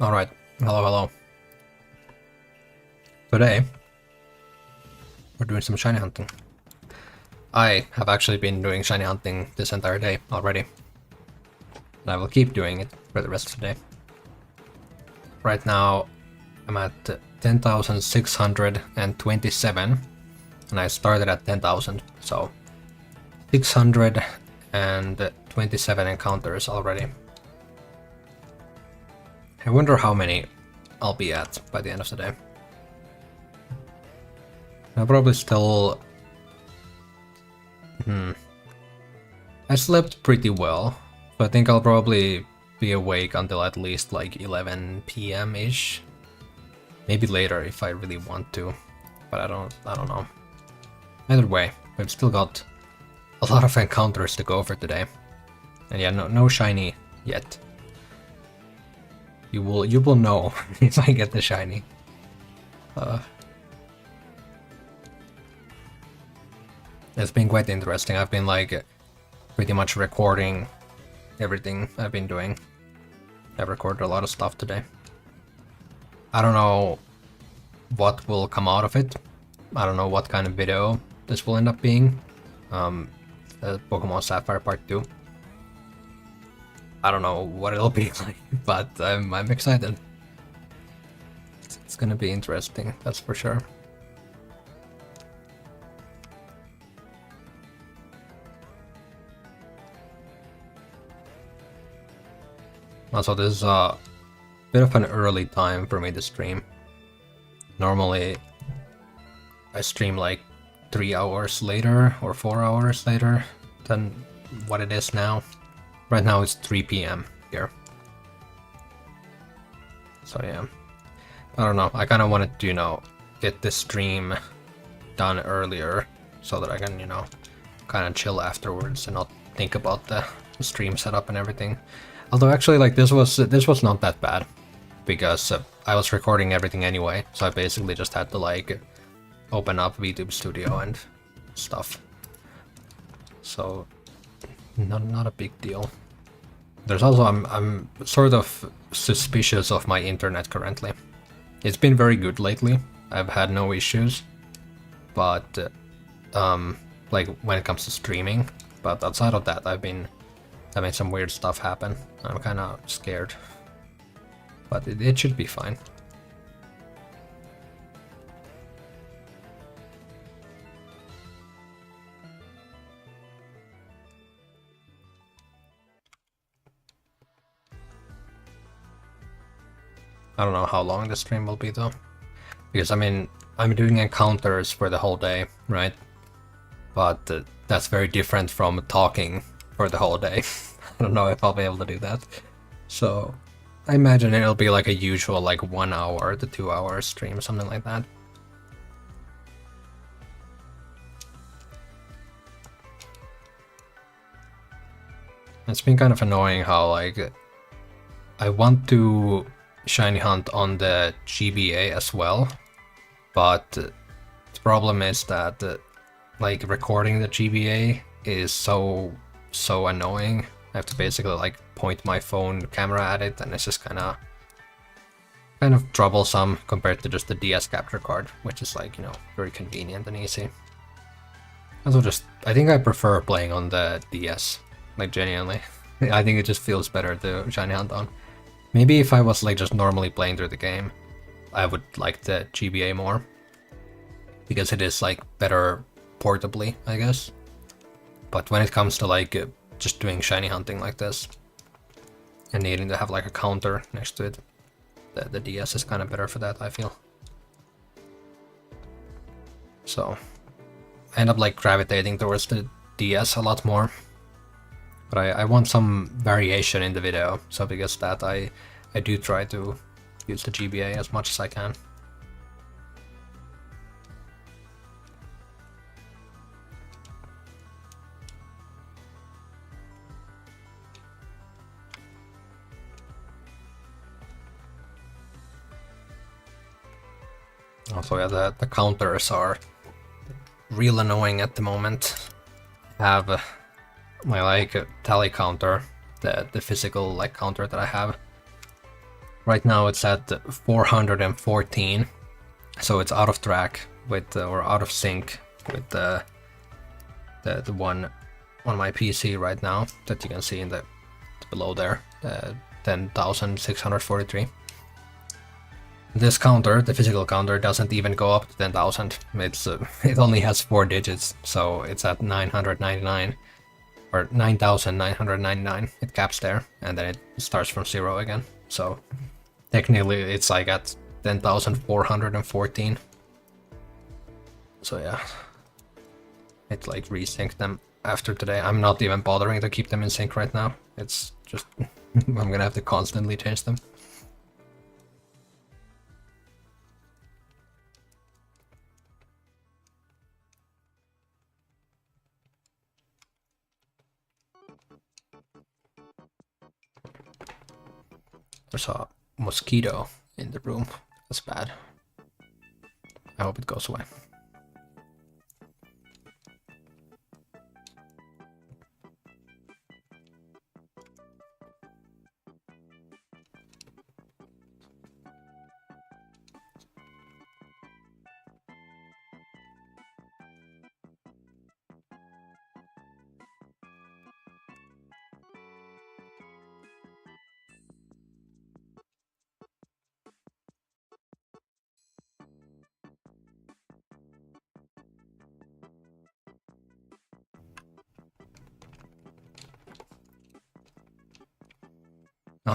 Alright, hello. Today, we're doing some shiny hunting. I have actually been doing shiny hunting this entire day already. And I will keep doing it for the rest of the day. Right now, I'm at 10,627, and I started at 10,000, so 627 encounters already. I wonder how many I'll be at by the end of the day. I'll probably still... I slept pretty well, so I think I'll probably be awake until at least like 11 p.m.-ish. Maybe later if I really want to, but I don't know. Either way, we've still got a lot of encounters to go for today. And yeah, no shiny yet. You will know if I get the shiny. It's been quite interesting. I've been like pretty much recording everything I've been doing. I've recorded a lot of stuff today. I don't know what will come out of it. I don't know what kind of video this will end up being. Pokemon Sapphire Part 2. I don't know what it'll be like, but I'm excited. It's gonna be interesting, that's for sure. Also, this is a bit of an early time for me to stream. Normally, I stream like 3 hours later or 4 hours later than what it is now. Right now it's 3 p.m. here. So yeah, I don't know. I kind of wanted to, get this stream done earlier so that I can, kind of chill afterwards and not think about the stream setup and everything. Although actually, like this was not that bad because I was recording everything anyway, so I basically just had to like open up VTube Studio and stuff. So not a big deal. There's also I'm sort of suspicious of my internet currently. It's been very good lately. I've had no issues, but like when it comes to streaming. But outside of that, I've been having some weird stuff happen. I'm kind of scared, but it should be fine. I don't know how long the stream will be though, because I mean I'm doing encounters for the whole day, right? But that's very different from talking for the whole day. I don't know if I'll be able to do that. So I imagine it'll be like a usual like 1 hour to 2 hour stream, something like that. It's been kind of annoying how like I want to shiny hunt on the GBA as well, but the problem is that like recording the GBA is so annoying. I have to basically like point my phone camera at it, and it's just kind of troublesome compared to just the DS capture card, which is like, very convenient and easy. Also I think I prefer playing on the DS, like genuinely. I think it just feels better to shiny hunt on. Maybe if I was like just normally playing through the game, I would like the GBA more, because it is like better portably, I guess. But when it comes to like just doing shiny hunting like this and needing to have like a counter next to it, the DS is kind of better for that, I feel. So I end up like gravitating towards the DS a lot more. But I want some variation in the video, so because that I do try to use the GBA as much as I can. Also, yeah, the counters are real annoying at the moment. I have my like tally counter, the physical like counter that I have, Right now it's at 414, so it's out of track with or out of sync with the one on my PC right now that you can see in the below there, 10,643. This counter, the physical counter, doesn't even go up to 10,000. It only has 4 digits, so it's at 999 or 9,999. It caps there, and then it starts from 0 again. So technically, it's like at 10,414. So yeah, it like resynced them after today. I'm not even bothering to keep them in sync right now. It's just I'm gonna have to constantly change them. There's a mosquito in the room. That's bad. I hope it goes away.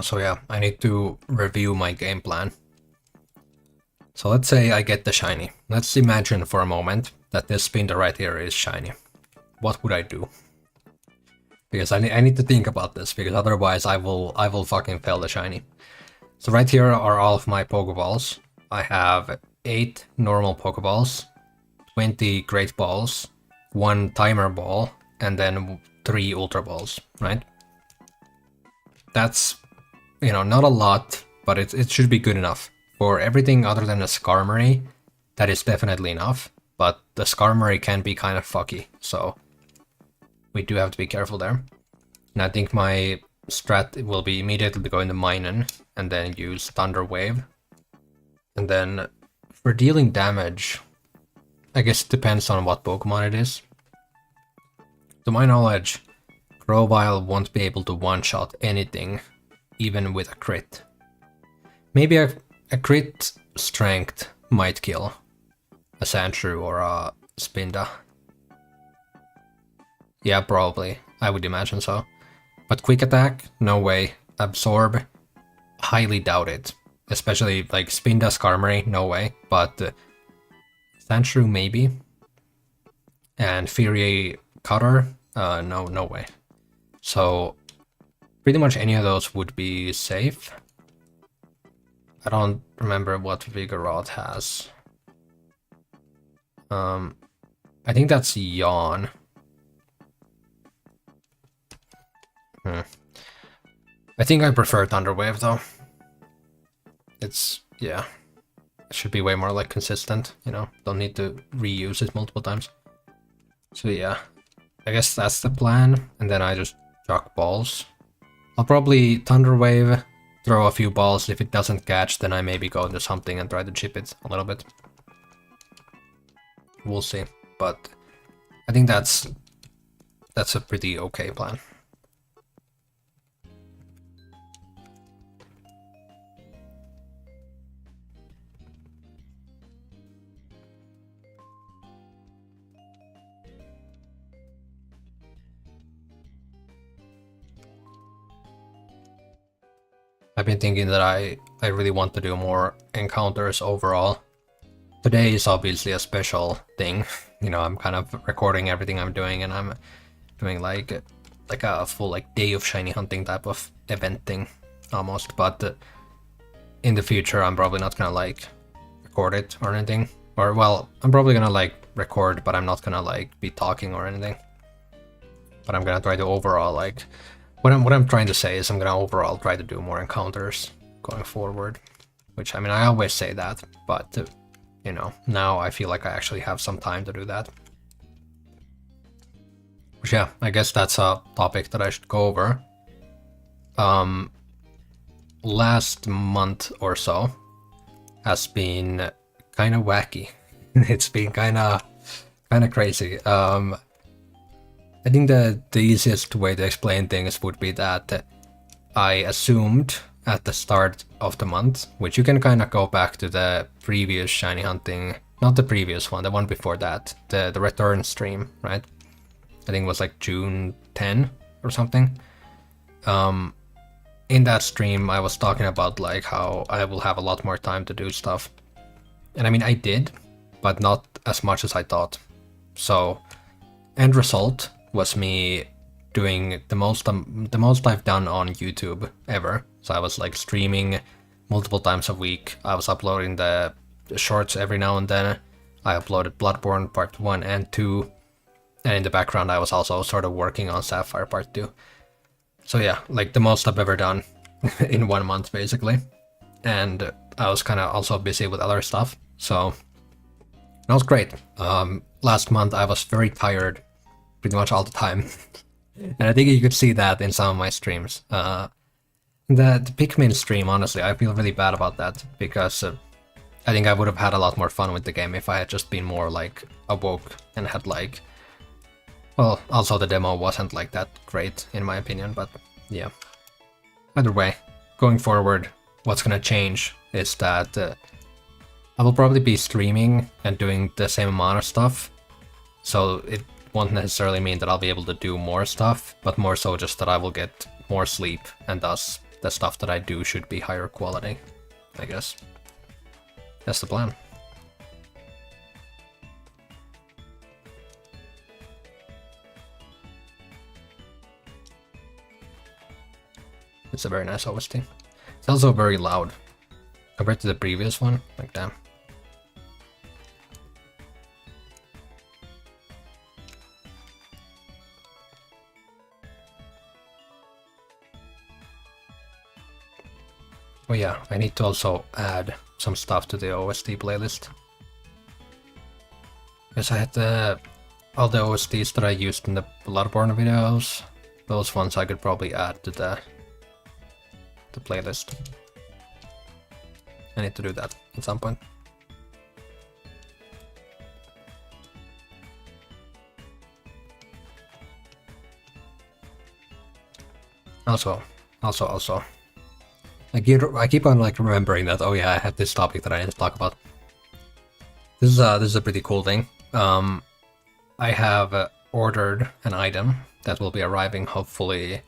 So yeah, I need to review my game plan. So let's say I get the shiny. Let's imagine for a moment that this spinner right here is shiny. What would I do? Because I need to think about this, because otherwise I will fucking fail the shiny. So right here are all of my Pokeballs. I have 8 normal Pokeballs, 20 Great Balls, 1 Timer Ball, and then 3 Ultra Balls, right? That's, you know, not a lot, but it should be good enough. For everything other than a Skarmory, that is definitely enough, but the Skarmory can be kind of fucky, so we do have to be careful there. And I think my strat will be immediately go into Minun, and then use Thunder Wave. And then for dealing damage, I guess it depends on what Pokemon it is. To my knowledge, Grovyle won't be able to one-shot anything, even with a crit. Maybe a crit strength might kill a Sandshrew or a Spinda. Yeah, probably. I would imagine so. But quick attack? No way. Absorb? Highly doubt it. Especially like Spinda, Skarmory? No way. But Sandshrew maybe. And Fury Cutter? No way. So pretty much any of those would be safe. I don't remember what Vigoroth has. I think that's Yawn. I think I prefer Thunder Wave though. It's, yeah. It should be way more like consistent, you know? Don't need to reuse it multiple times. So yeah. I guess that's the plan. And then I just chuck balls. I'll probably Thunder Wave, throw a few balls. If it doesn't catch, then I maybe go into something and try to chip it a little bit. We'll see. But I think that's a pretty okay plan. I've been thinking that I really want to do more encounters overall. Today is obviously a special thing. You know, I'm kind of recording everything I'm doing, and I'm doing like a full like day of shiny hunting type of event thing almost. But in the future, I'm probably not gonna like record it or anything. Or well, I'm probably gonna like record, but I'm not gonna like be talking or anything. But I'm gonna try to overall like what I'm trying to say is I'm gonna overall try to do more encounters going forward. Which, I mean, I always say that, but you know, now I feel like I actually have some time to do that. Which, yeah, I guess that's a topic that I should go over. last month or so has been kind of wacky. It's been kind of crazy. I think the easiest way to explain things would be that I assumed at the start of the month, which you can kind of go back to the previous shiny hunting, not the previous one, the one before that, the return stream, right? I think it was like June 10 or something. In that stream, I was talking about like how I will have a lot more time to do stuff. And I mean, I did, but not as much as I thought. So, end result was me doing the most I've done on YouTube ever. So I was like streaming multiple times a week. I was uploading the shorts every now and then. I uploaded Bloodborne Part 1 and 2. And in the background I was also sort of working on Sapphire Part 2. So yeah, like the most I've ever done in 1 month basically. And I was kind of also busy with other stuff. So that was great. Last month I was very tired pretty much all the time. And I think you could see that in some of my streams. The Pikmin stream, honestly, I feel really bad about that because I think I would have had a lot more fun with the game if I had just been more like awoke and had like, well, also the demo wasn't like that great in my opinion, but yeah. Either way, going forward, what's gonna change is that I will probably be streaming and doing the same amount of stuff, so it won't necessarily mean that I'll be able to do more stuff, but more so just that I will get more sleep, and thus the stuff that I do should be higher quality, I guess. That's the plan. It's a very nice OST. It's also very loud compared to the previous one, like damn. Oh yeah, I need to also add some stuff to the OST playlist. Because I had all the OSTs that I used in the Bloodborne videos. Those ones I could probably add to the playlist. I need to do that at some point. Also. I keep on like remembering that, oh yeah, I have this topic that I need to talk about. This is a pretty cool thing. I have ordered an item that will be arriving hopefully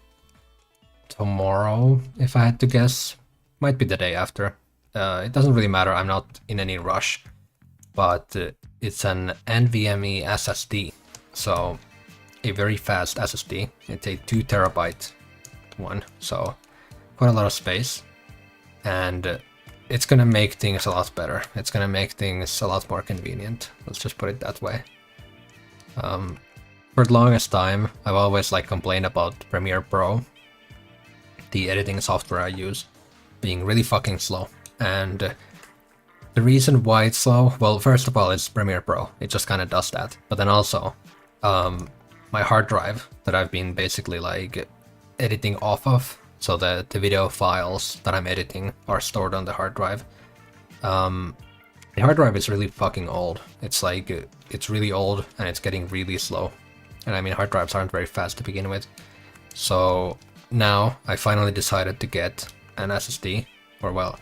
tomorrow, if I had to guess. Might be the day after. It doesn't really matter, I'm not in any rush. But it's an NVMe SSD. So a very fast SSD. It's a 2 terabyte one, so quite a lot of space. And it's gonna make things a lot better. It's gonna make things a lot more convenient. Let's just put it that way. For the longest time, I've always like complained about Premiere Pro, the editing software I use, being really fucking slow. And the reason why it's slow, well, first of all, it's Premiere Pro. It just kind of does that. But then also, my hard drive that I've been basically like editing off of, so the video files that I'm editing are stored on the hard drive. The hard drive is really fucking old. It's like, it's really old and it's getting really slow. And I mean, hard drives aren't very fast to begin with. So now I finally decided to get an SSD, or well,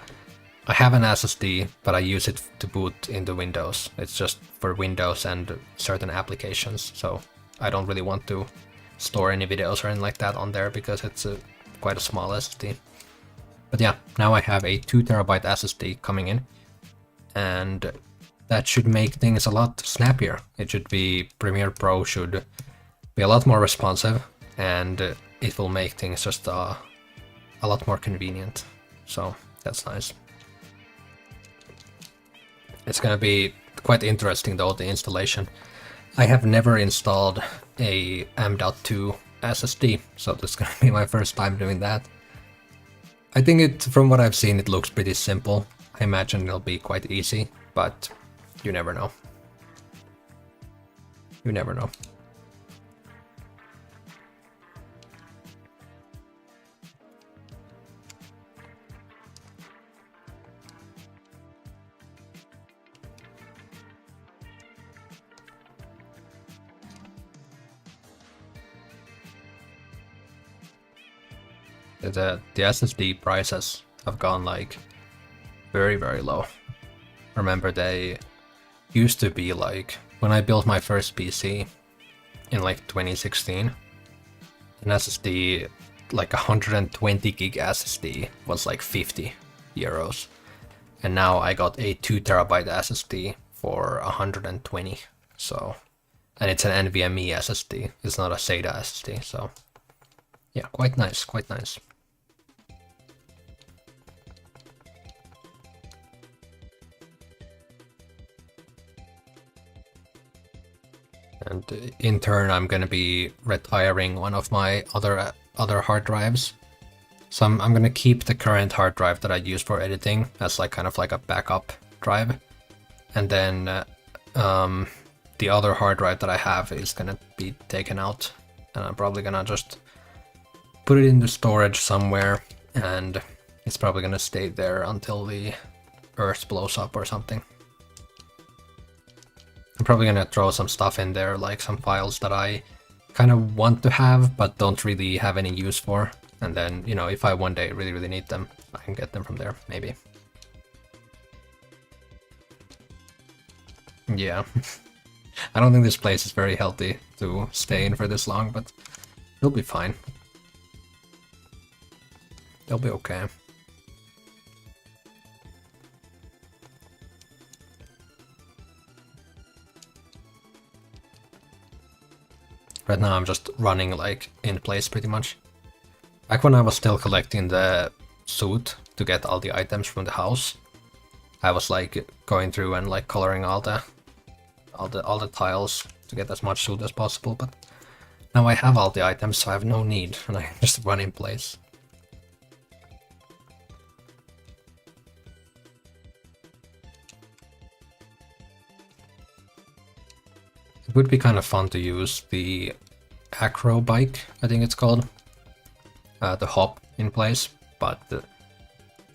I have an SSD, but I use it to boot into Windows. It's just for Windows and certain applications, so I don't really want to store any videos or anything like that on there because it's quite a small SSD. But yeah, now I have a 2 terabyte SSD coming in, and that should make things a lot snappier. It should be, Premiere Pro should be a lot more responsive, and it will make things just a lot more convenient. So that's nice. It's gonna be quite interesting though, the installation. I have never installed a M.2 SSD, so this is gonna be my first time doing that. I think from what I've seen, it looks pretty simple. I imagine it'll be quite easy, but you never know. You never know. The SSD prices have gone like very, very low. Remember, they used to be like, when I built my first PC in like 2016, an SSD, like 120 gig SSD was like 50 euros. And now I got a 2 terabyte SSD for 120. So, and it's an NVMe SSD, it's not a SATA SSD, so yeah, quite nice, quite nice. And in turn, I'm gonna be retiring one of my other hard drives. So I'm gonna keep the current hard drive that I use for editing as like kind of like a backup drive, and then the other hard drive that I have is gonna be taken out, and I'm probably gonna just put it into storage somewhere, and it's probably gonna stay there until the Earth blows up or something. I'm probably gonna throw some stuff in there, like some files that I kind of want to have but don't really have any use for. And then, you know, if I one day really need them, I can get them from there, maybe. Yeah. I don't think this place is very healthy to stay in for this long, but it'll be fine. They'll be okay. Right now I'm just running like in place pretty much. Back when I was still collecting the suit to get all the items from the house, I was like going through and like coloring all the tiles to get as much suit as possible, but now I have all the items, so I have no need, and I just run in place. It would be kind of fun to use the acro bike, I think it's called, to hop in place, but the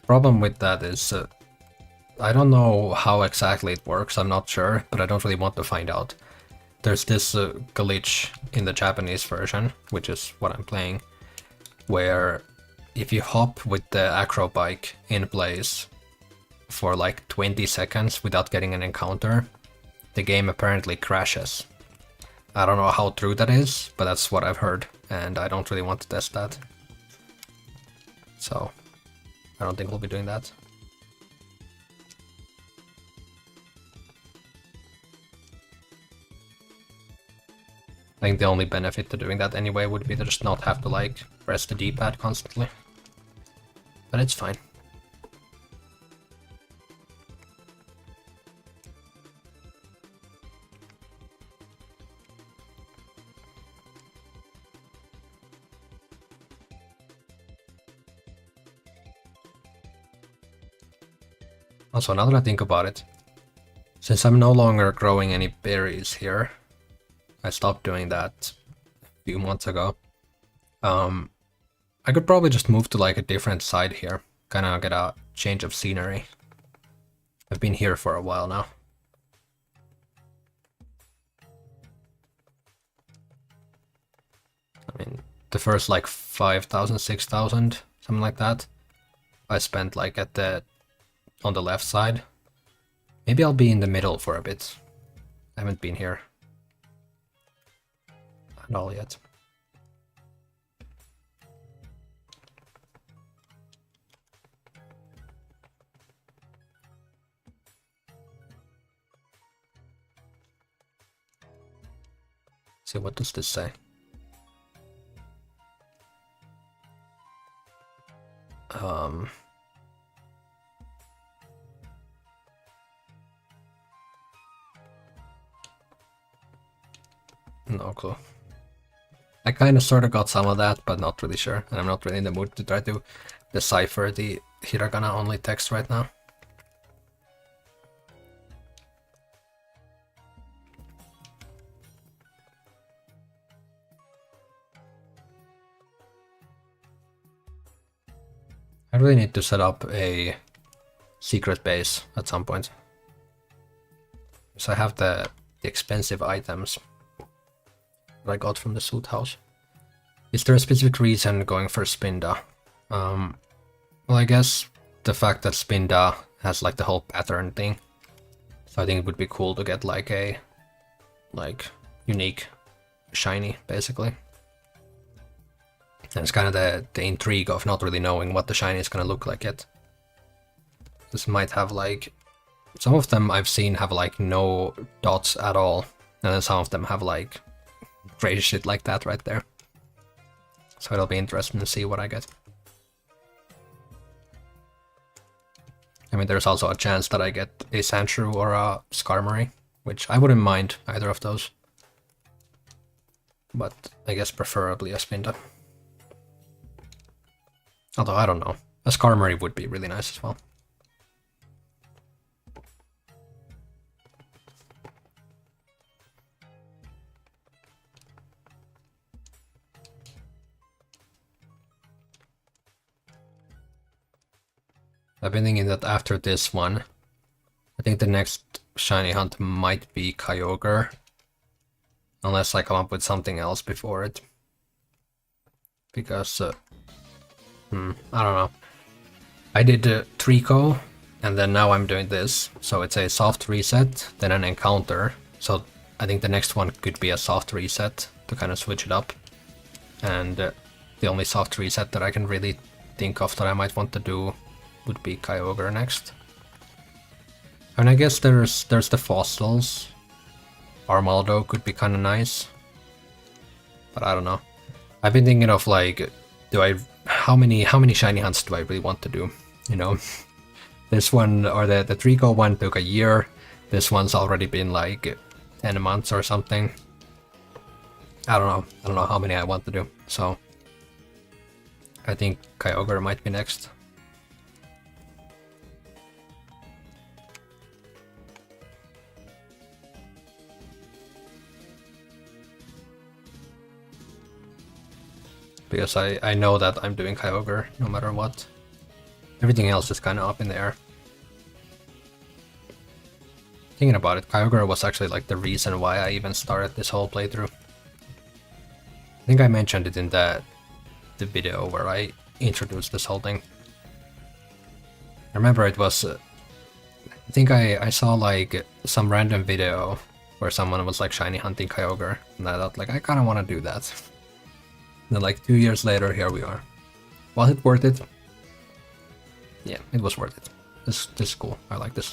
problem with that is I don't know how exactly it works, I'm not sure, but I don't really want to find out. There's this glitch in the Japanese version, which is what I'm playing, where if you hop with the acro bike in place for like 20 seconds without getting an encounter, the game apparently crashes. I don't know how true that is, but that's what I've heard, and I don't really want to test that. So, I don't think we'll be doing that. I think the only benefit to doing that anyway would be to just not have to like press the D-pad constantly. But it's fine. Also, now that I think about it, since I'm no longer growing any berries here, I stopped doing that a few months ago, I could probably just move to like a different side here, kind of get a change of scenery. I've been here for a while now. I mean, the first like 5,000, 6,000, something like that, I spent like on the left side. Maybe I'll be in the middle for a bit. I haven't been here at all yet. See, what does this say? No clue. I kind of sort of got some of that, but not really sure, and I'm not really in the mood to try to decipher the hiragana only text right now. I really need to set up a secret base at some point. So I have the expensive items that I got from the suit house. Is there a specific reason going for Spinda? Well, I guess the fact that Spinda has like the whole pattern thing, so I think it would be cool to get like a unique shiny, basically. And it's kind of the intrigue of not really knowing what the shiny is gonna look like yet. This might have like, some of them I've seen have like no dots at all, and then some of them have like crazy shit like that right there. So it'll be interesting to see what I get. I mean, there's also a chance that I get a Sandshrew or a Skarmory, which I wouldn't mind either of those. But I guess preferably a Spinda. Although, I don't know. A Skarmory would be really nice as well. I've been thinking that after this one, I think the next shiny hunt might be Kyogre. Unless I come up with something else before it. Because, I don't know. I did Trico, and then now I'm doing this. So it's a soft reset, then an encounter. So I think the next one could be a soft reset to kind of switch it up. And the only soft reset that I can really think of that I might want to do would be Kyogre next. And I guess there's the fossils. Armaldo could be kind of nice, but I don't know. I've been thinking of like, how many shiny hunts do I really want to do? You know, this one or the Trico one took a year. This one's already been like 10 months or something. I don't know how many I want to do. So I think Kyogre might be next. Because I know that I'm doing Kyogre no matter what. Everything else is kind of up in the air. Thinking about it, Kyogre was actually like the reason why I even started this whole playthrough. I think I mentioned it in the video where I introduced this whole thing. I remember it was, I think I saw like some random video where someone was like shiny hunting Kyogre, and I thought like I kind of want to do that. And then like 2 years later, here we are. Was it worth it? Yeah, it was worth it. This is cool. I like this.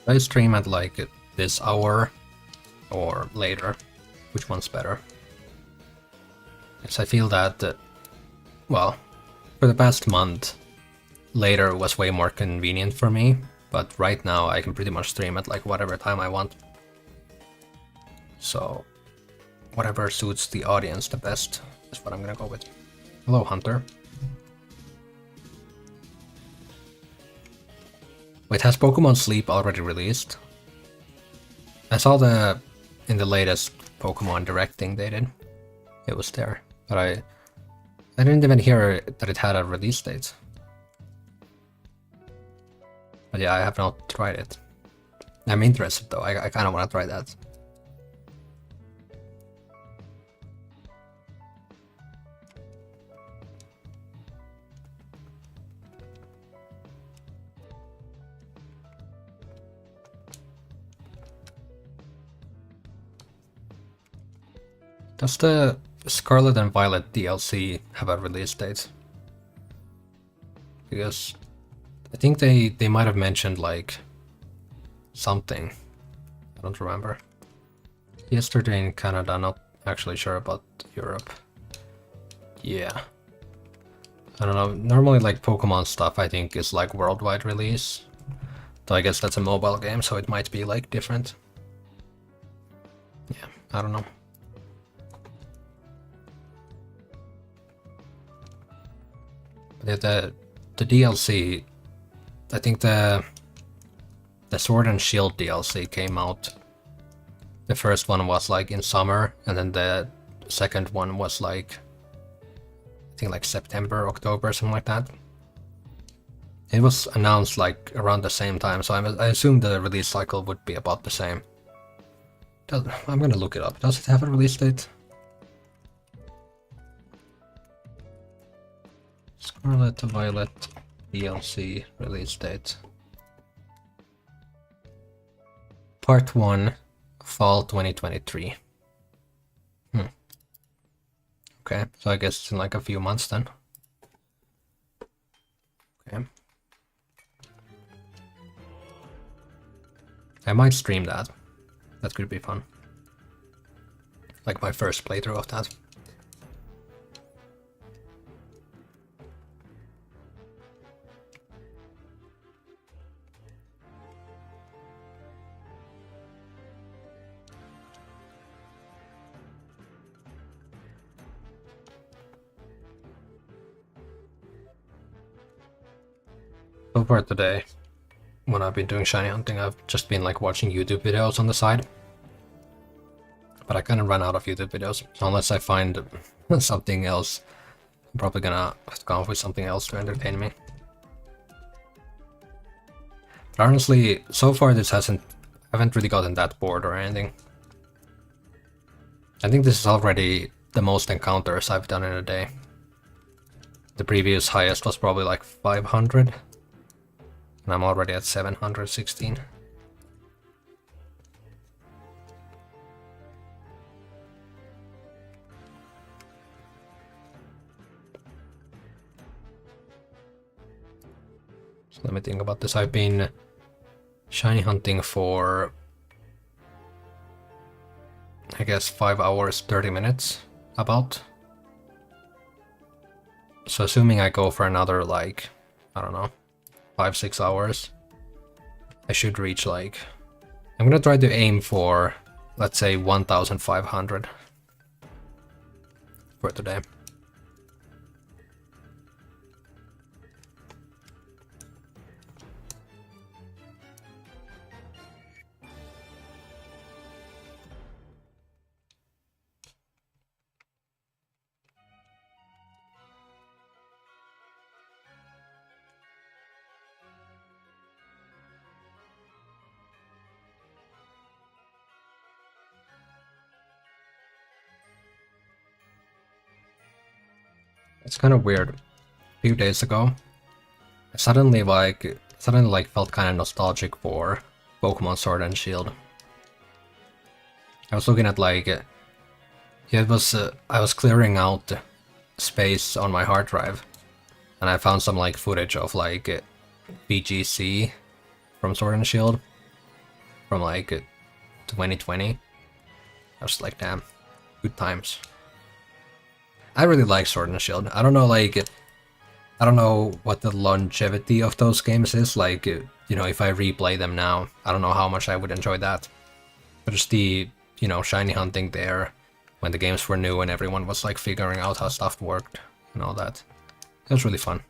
I stream at like this hour or later? Which one's better? Because I feel that, well, for the past month, later was way more convenient for me, but right now I can pretty much stream at like whatever time I want. So, whatever suits the audience the best is what I'm gonna go with. Hello, Hunter. Wait, has Pokemon Sleep already released? I saw in the latest Pokemon Direct thing they did. It was there, but I didn't even hear that it had a release date. But yeah, I have not tried it. I'm interested though, I kind of want to try that. Does the Scarlet and Violet DLC have a release date? Because I think they might have mentioned like something. I don't remember. Yesterday in Canada, not actually sure about Europe. Yeah. I don't know, normally like Pokemon stuff I think is like worldwide release. Though I guess that's a mobile game, so it might be like different. Yeah, I don't know. But yeah, the DLC, I think the Sword and Shield DLC came out. The first one was like in summer, and then the second one was like, I think like September, October, something like that. It was announced like around the same time, so I assume the release cycle would be about the same. I'm gonna look it up. Does it have a release date? Scarlet Violet DLC release date. Part 1, Fall 2023. Okay, so I guess it's in like a few months then. Okay. I might stream that. That could be fun. Like my first playthrough of that. So far today, when I've been doing shiny hunting, I've just been like watching YouTube videos on the side. But I kind of ran out of YouTube videos, so unless I find something else, I'm probably gonna have to come up with something else to entertain me. But honestly, so far I haven't really gotten that bored or anything. I think this is already the most encounters I've done in a day. The previous highest was probably like 500. And I'm already at 716. So let me think about this. I've been shiny hunting for, I guess, 5 hours, 30 minutes, about. So assuming I go for another, like, I don't know, 5-6 hours, I should reach like, I'm gonna try to aim for, let's say 1500 for today. It's kind of weird. A few days ago, I suddenly felt kind of nostalgic for Pokemon Sword and Shield. I was looking at like, yeah, it was I was clearing out space on my hard drive, and I found some like footage of like BGC from Sword and Shield from like 2020. I was like, damn, good times. I really like Sword and Shield. I don't know, like, I don't know what the longevity of those games is. Like, you know, if I replay them now, I don't know how much I would enjoy that. But just the, you know, shiny hunting there when the games were new and everyone was like figuring out how stuff worked and all that. It was really fun.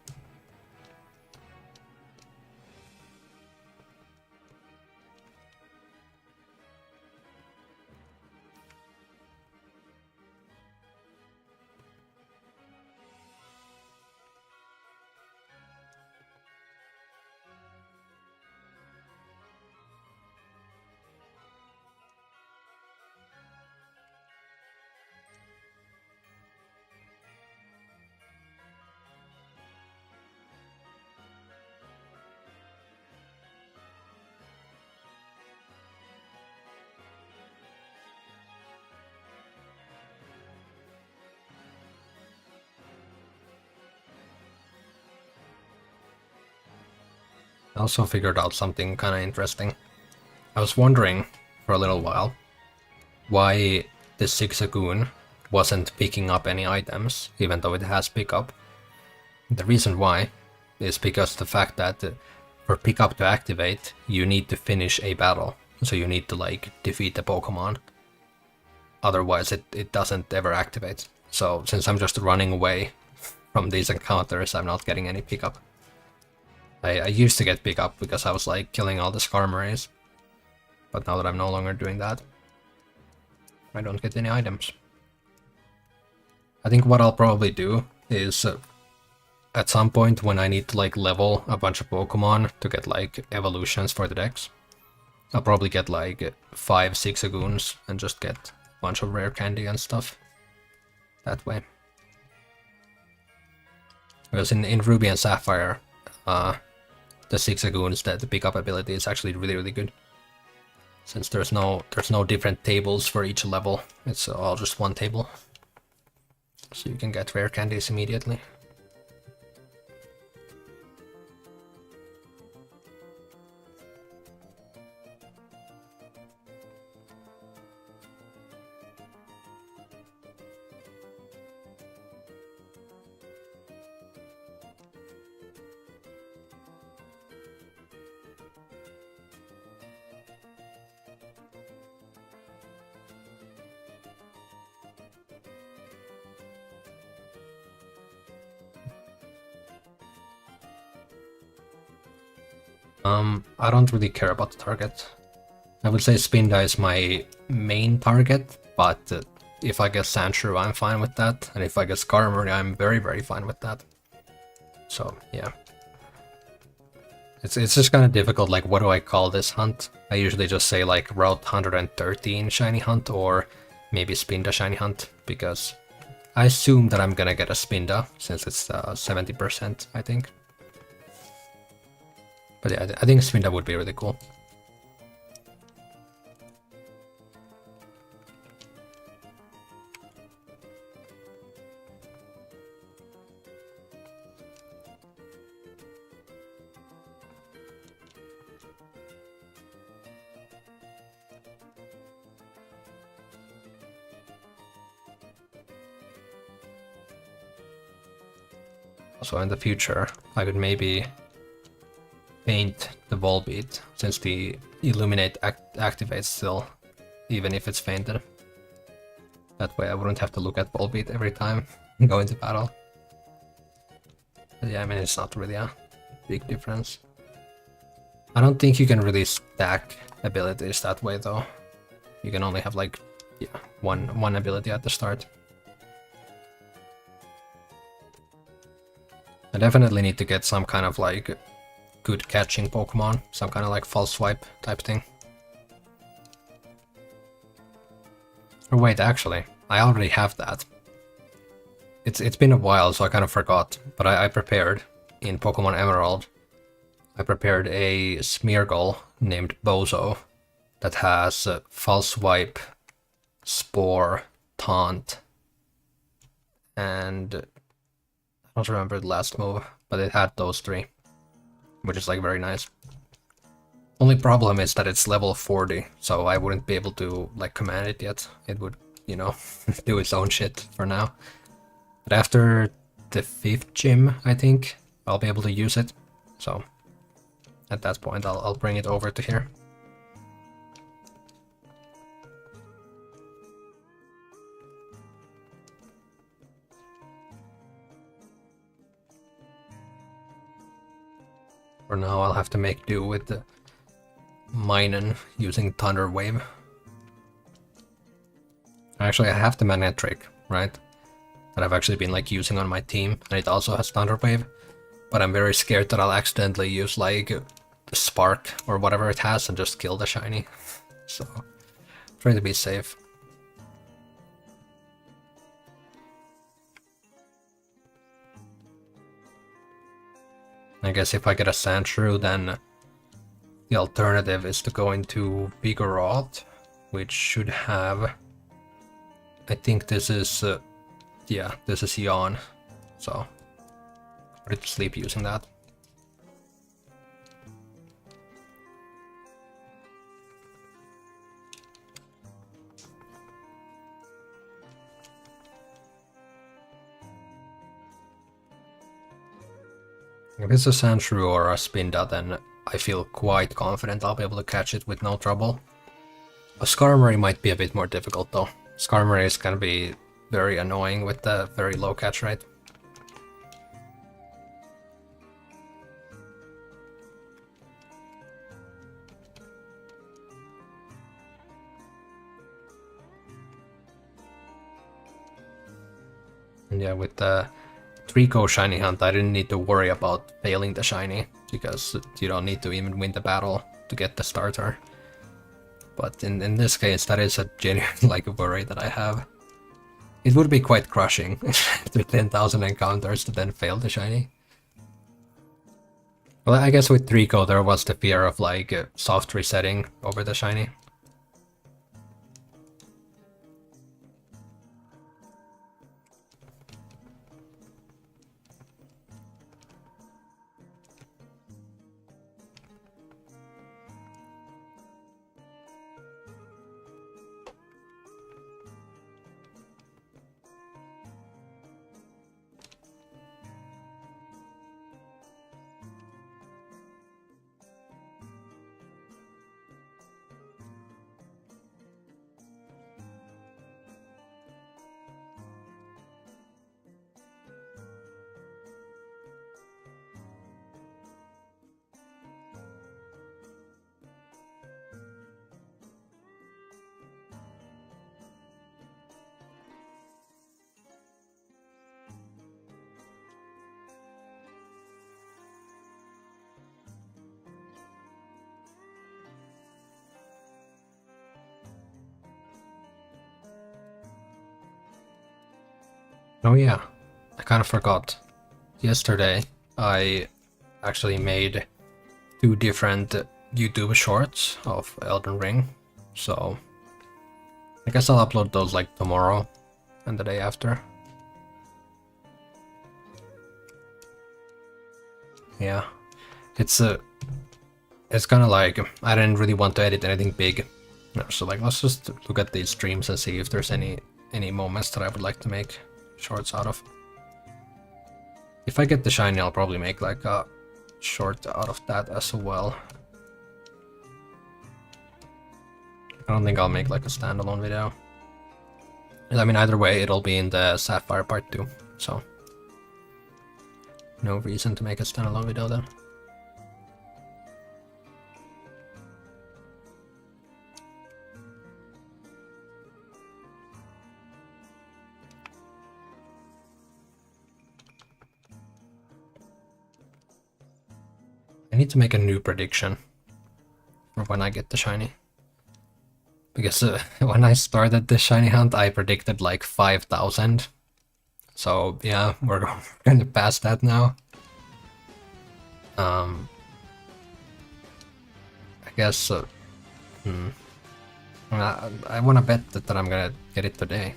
I also figured out something kind of interesting. I was wondering for a little while why the Zigzagoon wasn't picking up any items, even though it has pickup. The reason why is because the fact that for pickup to activate, you need to finish a battle. So you need to like defeat the Pokemon. Otherwise it doesn't ever activate. So since I'm just running away from these encounters, I'm not getting any pickup. I used to get pickup because I was like killing all the Skarmories. But now that I'm no longer doing that, I don't get any items. I think what I'll probably do is at some point when I need to like level a bunch of Pokemon to get like evolutions for the dex, I'll probably get like 5-6 Agoons and just get a bunch of rare candy and stuff that way. Because in Ruby and Sapphire, the 6 Agoons, the pickup ability is actually really good. Since there's no different tables for each level, it's all just one table. So you can get rare candies immediately. I don't really care about the target. I would say Spinda is my main target, but if I get Sandshrew, I'm fine with that, and if I get Skarmory, I'm very fine with that. So yeah, it's just kind of difficult. Like, what do I call this hunt? I usually just say like Route 113 shiny hunt, or maybe Spinda shiny hunt, because I assume that I'm gonna get a Spinda since it's 70%, I think. But yeah, I think Spinda would be really cool. So in the future, I could maybe paint the Volbeat, since the Illuminate activates still, even if it's fainted. That way I wouldn't have to look at Volbeat every time and go into battle. But yeah, I mean, it's not really a big difference. I don't think you can really stack abilities that way though. You can only have like, yeah, one ability at the start. I definitely need to get some kind of like good catching Pokemon, some kind of like false swipe type thing. Or wait, actually, I already have that. It's been a while, so I kind of forgot, but I prepared in Pokemon Emerald. I prepared a Smeargle named Bozo that has false swipe, spore, taunt, and I don't remember the last move, but it had those three, which is like very nice. Only problem is that it's level 40, so I wouldn't be able to like command it yet. It would, you know, do its own shit for now. But after the 5th gym, I think, I'll be able to use it. So at that point, I'll bring it over to here. For now, I'll have to make do with the Minun using Thunder Wave. Actually, I have the Manectric, right? That I've actually been like using on my team, and it also has Thunder Wave. But I'm very scared that I'll accidentally use like Spark or whatever it has and just kill the shiny. So, try to be safe. I guess if I get a Sandshrew, then the alternative is to go into Vigoroth, which should have... I think this is... yeah, this is Yawn, so put it to sleep using that. If it's a Sandshrew or a Spinda, then I feel quite confident I'll be able to catch it with no trouble. A Skarmory might be a bit more difficult though. Skarmory is gonna be very annoying with the very low catch rate. And yeah, with the Trico Shiny Hunt, I didn't need to worry about failing the Shiny, because you don't need to even win the battle to get the starter. But in this case, that is a genuine worry that I have. It would be quite crushing to 10,000 encounters to then fail the Shiny. Well, I guess with Trico there was the fear of soft resetting over the Shiny. Oh yeah, I kind of forgot. Yesterday I actually made 2 different YouTube shorts of Elden Ring, so I guess I'll upload those tomorrow and the day after. Yeah, it's kind of I didn't really want to edit anything big, so let's just look at these streams and see if there's any moments that I would like to make shorts out of. If I get the shiny, I'll probably make a short out of that as well. I don't think I'll make a standalone video. I mean, either way, it'll be in the Sapphire Part 2, so no reason to make a standalone video then. I need to make a new prediction for when I get the shiny. Because when I started the shiny hunt, I predicted 5,000. So yeah, we're going to pass that now. I guess I want to bet that I'm gonna get it today.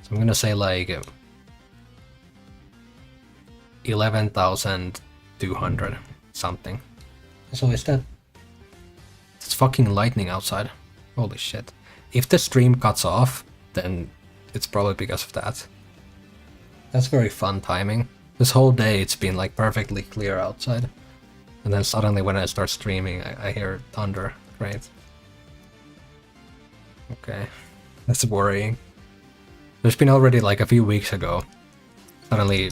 So I'm gonna say 11,200 something. So is that... It's fucking lightning outside. Holy shit. If the stream cuts off, then it's probably because of that. That's very fun timing. This whole day it's been perfectly clear outside. And then suddenly when I start streaming, I hear thunder. Great. Okay. That's worrying. There's been already a few weeks ago. Suddenly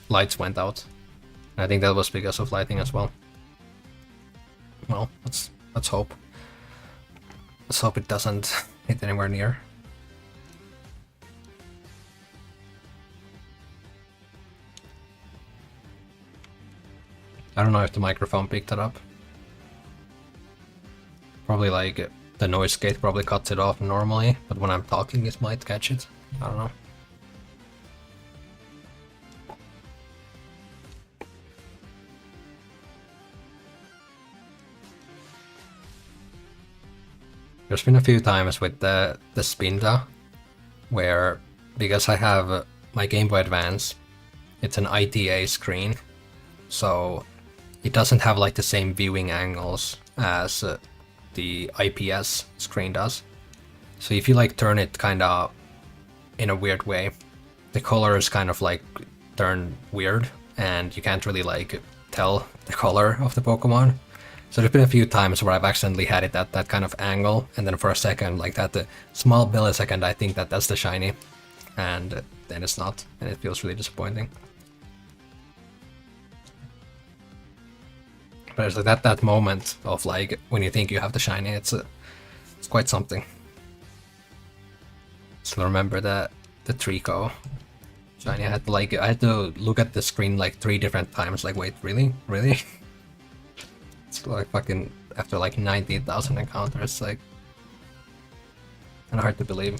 lights went out. I think that was because of lightning as well. Well, let's hope. Let's hope it doesn't hit anywhere near. I don't know if the microphone picked it up. Probably the noise gate probably cuts it off normally, but when I'm talking it might catch it. I don't know. There's been a few times with the Spinda where, because I have my Game Boy Advance, it's an ITA screen, so it doesn't have the same viewing angles as the IPS screen does. So if you turn it kinda in a weird way, the colors kind of turn weird, and you can't really like tell the color of the Pokemon. So there's been a few times where I've accidentally had it at that kind of angle, and then for a second, like that the small millisecond, I think that that's the shiny, and then it's not, and it feels really disappointing. But it's like that moment of like when you think you have the shiny, it's quite something. So remember that the Trico shiny, I had to look at the screen like 3 different times. Like, wait, really? It's like fucking after like 19,000 encounters, like kind of hard to believe.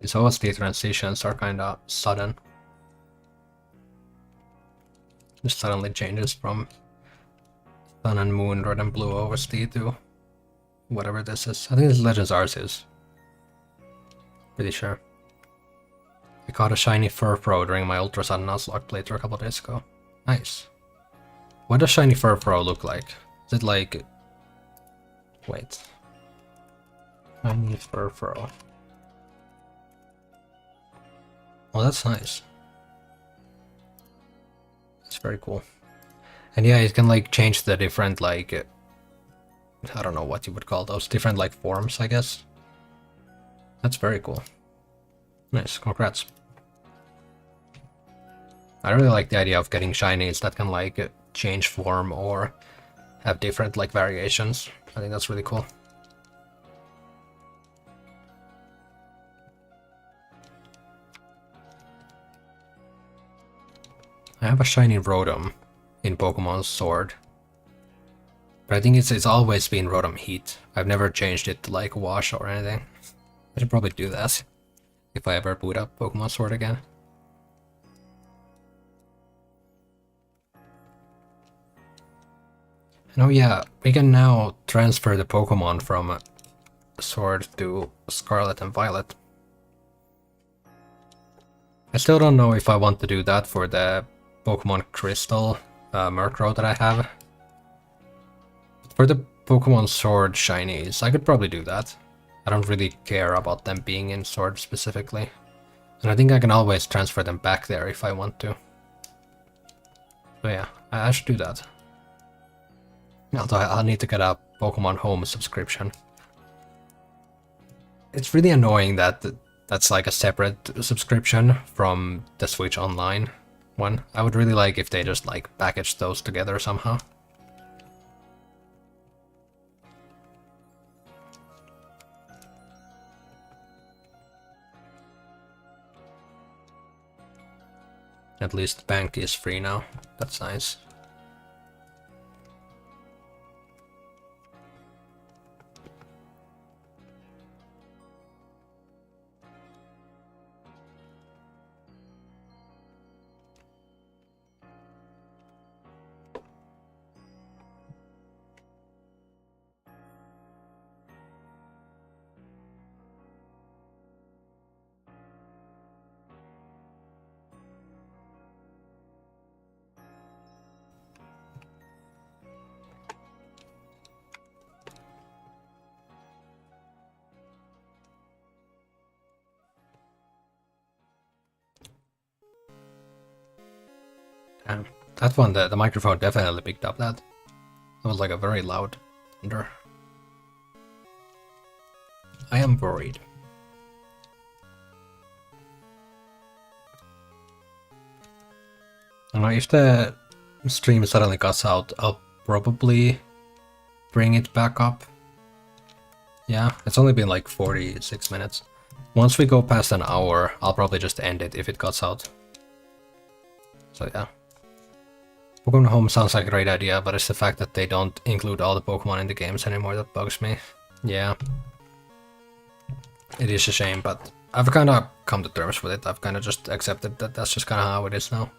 These OST transitions are kinda sudden. Just suddenly changes from Sun and Moon, Red and Blue OST to whatever this is. I think this is Legends Arceus. Pretty sure. I caught a shiny Furfrou during my Ultra Sun Nuzlocke playthrough a couple days ago. Nice. What does shiny Furfrou look like? Is it like... Wait. Shiny Furfrou. Oh, that's nice. It's very cool. And yeah, it can like change the different like... I don't know what you would call those. Different like forms, I guess. That's very cool. Nice, congrats. I really like the idea of getting shinies that can like change form or have different like variations. I think that's really cool. I have a shiny Rotom in Pokemon Sword. But I think it's always been Rotom Heat. I've never changed it to like Wash or anything. I should probably do that if I ever boot up Pokemon Sword again. And oh yeah, we can now transfer the Pokemon from Sword to Scarlet and Violet. I still don't know if I want to do that for the Pokemon Crystal Murkrow that I have. But for the Pokemon Sword shinies, I could probably do that. I don't really care about them being in Sword specifically. And I think I can always transfer them back there if I want to. So yeah, I should do that. Although I'll need to get a Pokemon Home subscription. It's really annoying that that's like a separate subscription from the Switch Online one. I would really like if they just like package those together somehow. At least bank is free now. That's nice. Damn. That one, the microphone definitely picked up that. It was like a very loud thunder. I am worried. I don't know, if the stream suddenly cuts out, I'll probably bring it back up. Yeah, it's only been like 46 minutes. Once we go past an hour, I'll probably just end it if it cuts out. So yeah. Pokemon Home sounds like a great idea, but it's the fact that they don't include all the Pokemon in the games anymore that bugs me. Yeah. It is a shame, but I've kind of come to terms with it. I've kind of just accepted that that's just kind of how it is now.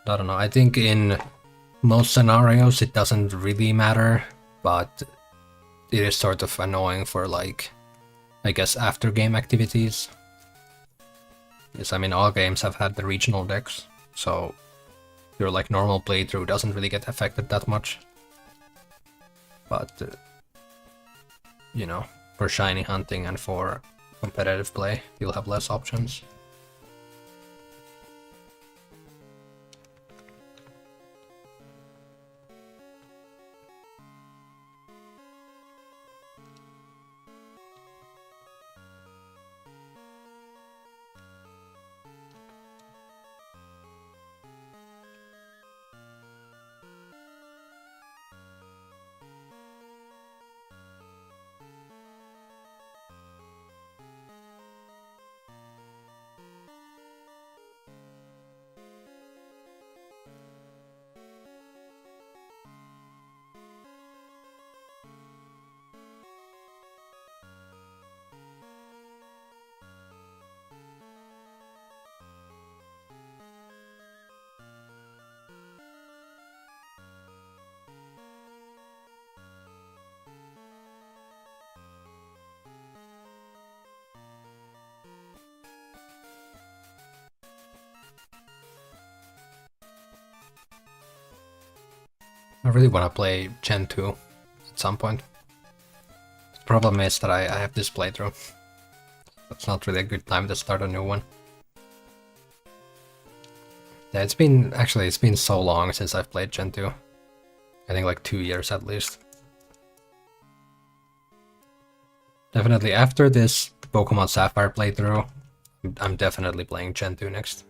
I don't know, I think in most scenarios it doesn't really matter, but it is sort of annoying for, like, I guess after game activities. Yes, I mean, all games have had the regional decks, so your like normal playthrough doesn't really get affected that much. But you know, for shiny hunting and for competitive play, you'll have less options. I really want to play Gen 2 at some point. The problem is that I have this playthrough. That's not really a good time to start a new one. Yeah, it's been so long since I've played Gen 2. I think like 2 years at least. Definitely after this Pokemon Sapphire playthrough, I'm definitely playing Gen 2 next.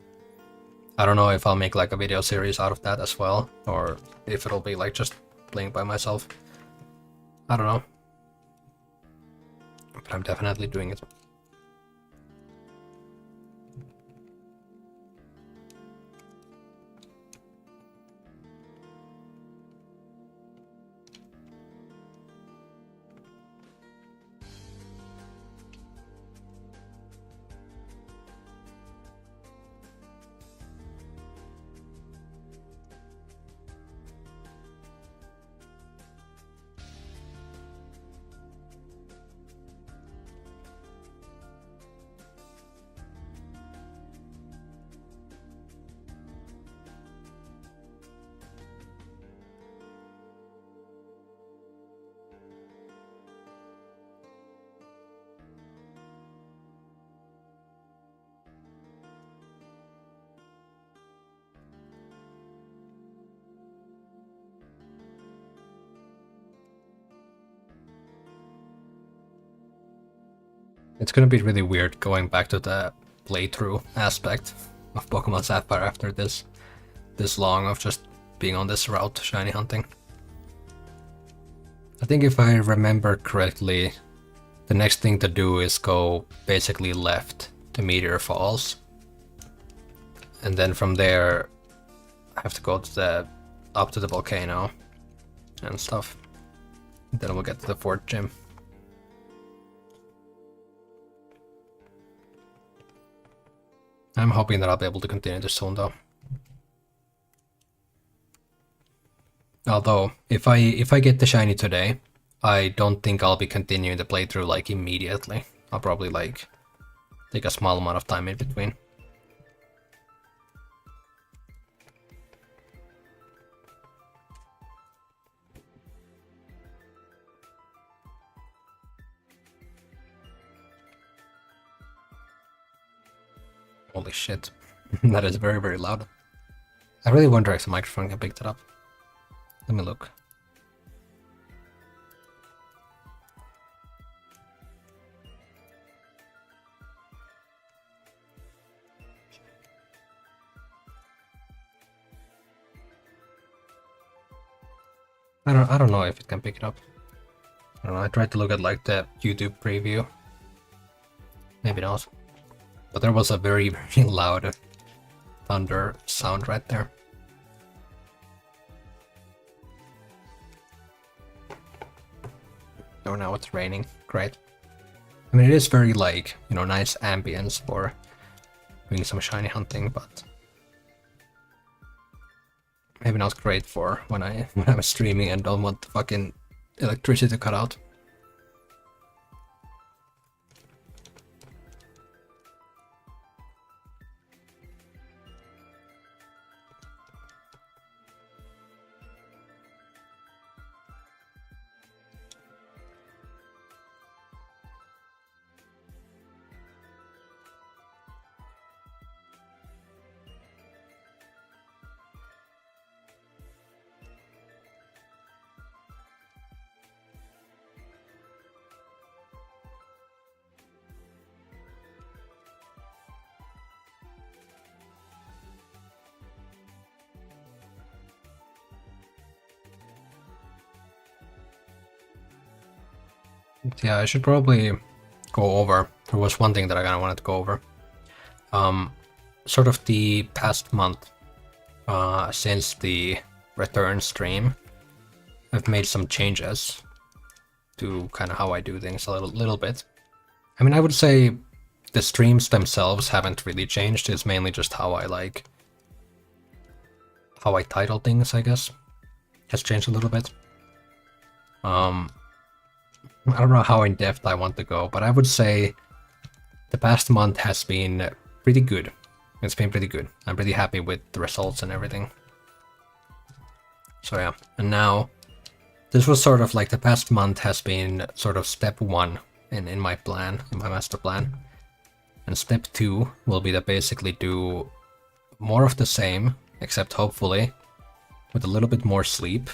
I don't know if I'll make like a video series out of that as well, or if it'll be like just playing by myself. I don't know. But I'm definitely doing it. It's gonna be really weird going back to the playthrough aspect of Pokemon Sapphire after this long of just being on this route shiny hunting. I think if I remember correctly, the next thing to do is go basically left to Meteor Falls. And then from there I have to go to up to the volcano and stuff. Then we'll get to the Fort Gym. I'm hoping that I'll be able to continue this soon though. Although, if I get the shiny today, I don't think I'll be continuing the playthrough like immediately. I'll probably like take a small amount of time in between. Holy shit. That is very, very loud. I really wonder if the microphone can pick that up. Let me look. I don't know if it can pick it up. I don't know, I tried to look at like the YouTube preview. Maybe not. But there was a very, very loud thunder sound right there. Oh, now it's raining. Great. I mean, it is very, like, you know, nice ambience for doing some shiny hunting, but maybe not great for when I'm streaming and don't want the fucking electricity to cut out. Yeah, I should probably go over. There was one thing that I kind of wanted to go over. Sort of the past month, since the return stream, I've made some changes to kind of how I do things a little bit. I mean, I would say the streams themselves haven't really changed. It's mainly just how I title things, I guess, has changed a little bit. I don't know how in depth I want to go, but I would say the past month has been pretty good. It's been pretty good. I'm pretty happy with the results and everything. So yeah, and now this was sort of like the past month has been sort of step 1 in my plan, in my master plan. And step 2 will be to basically do more of the same, except hopefully with a little bit more sleep,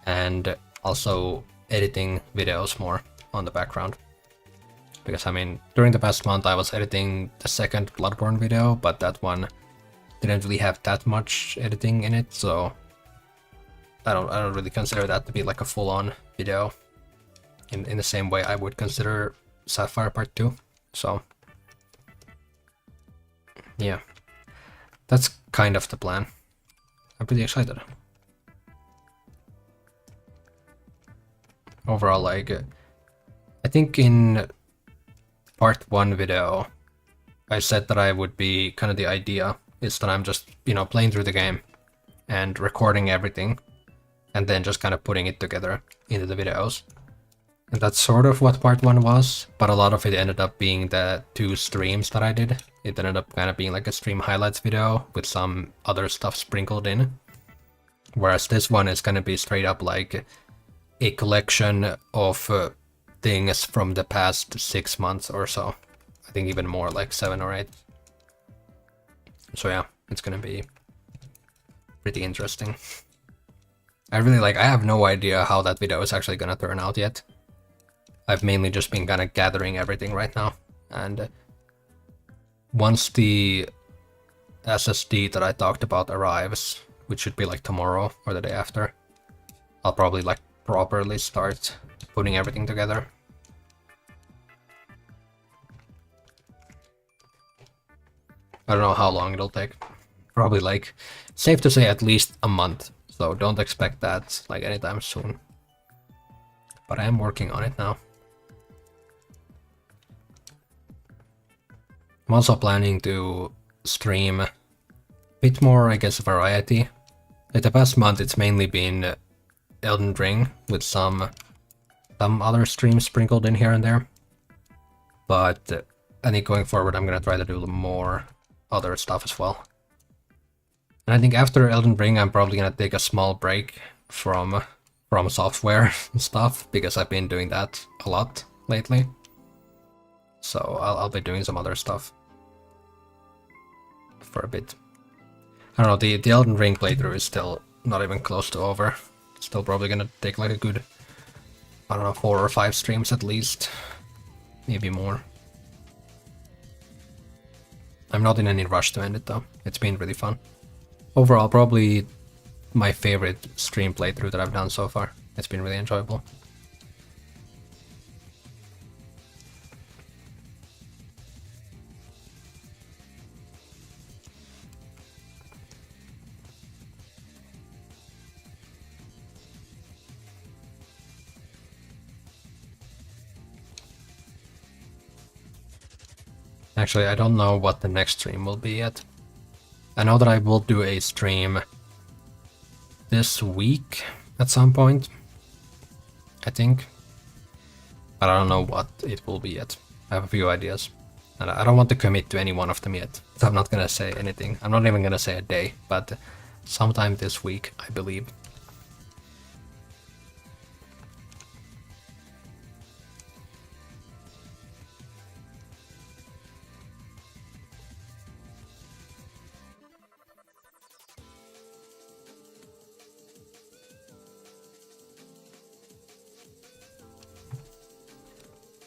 and also editing videos more on the background. Because I mean, during the past month I was editing the second Bloodborne video, but that one didn't really have that much editing in it, so I don't really consider that to be like a full-on video in the same way I would consider Sapphire Part 2. So yeah, that's kind of the plan. I'm pretty excited. Overall, like, I think in part 1 video, I said that I would be kind of the idea is that I'm just, you know, playing through the game and recording everything and then just kind of putting it together into the videos. And that's sort of what part 1 was, but a lot of it ended up being the 2 streams that I did. It ended up kind of being like a stream highlights video with some other stuff sprinkled in. Whereas this one is going to be straight up like a collection of things from the past 6 months or so. I think even more, like 7 or 8. So yeah, it's gonna be pretty interesting. I have no idea how that video is actually gonna turn out yet. I've mainly just been kind of gathering everything right now, and once the SSD that I talked about arrives, which should be like tomorrow or the day after, I'll probably like properly start putting everything together. I don't know how long it'll take. Probably like, safe to say at least a month, so don't expect that like anytime soon. But I am working on it now. I'm also planning to stream a bit more, I guess, variety. Like the past month it's mainly been Elden Ring with some other streams sprinkled in here and there. But I think going forward I'm gonna try to do more other stuff as well. And I think after Elden Ring I'm probably gonna take a small break from software stuff, because I've been doing that a lot lately. So I'll be doing some other stuff for a bit. I don't know, the Elden Ring playthrough is still not even close to over. Still probably gonna take like a good, I don't know, 4 or 5 streams at least. Maybe more. I'm not in any rush to end it though. It's been really fun. Overall, probably my favorite stream playthrough that I've done so far. It's been really enjoyable. Actually, I don't know what the next stream will be yet. I know that I will do a stream this week at some point, I think. But I don't know what it will be yet. I have a few ideas. And I don't want to commit to any one of them yet. So I'm not gonna say anything. I'm not even gonna say a day, but sometime this week, I believe.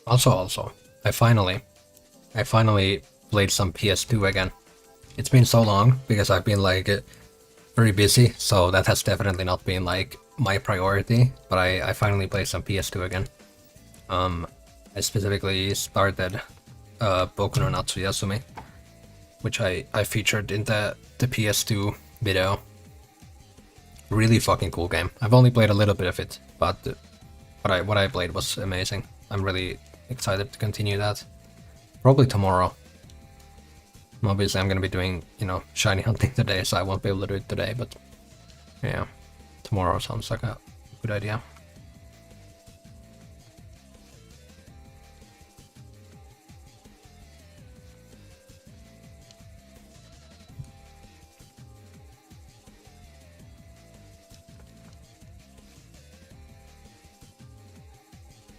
Also, I finally played some PS2 again. It's been so long because I've been like very busy, so that has definitely not been like my priority. But I finally played some PS2 again. I specifically started Boku no Natsu Yasumi, which I featured in the PS2 video. Really fucking cool game. I've only played a little bit of it, but what I played was amazing. I'm really excited to continue that. Probably tomorrow. Obviously I'm gonna be doing, you know, shiny hunting today, so I won't be able to do it today, but yeah, tomorrow sounds like a good idea.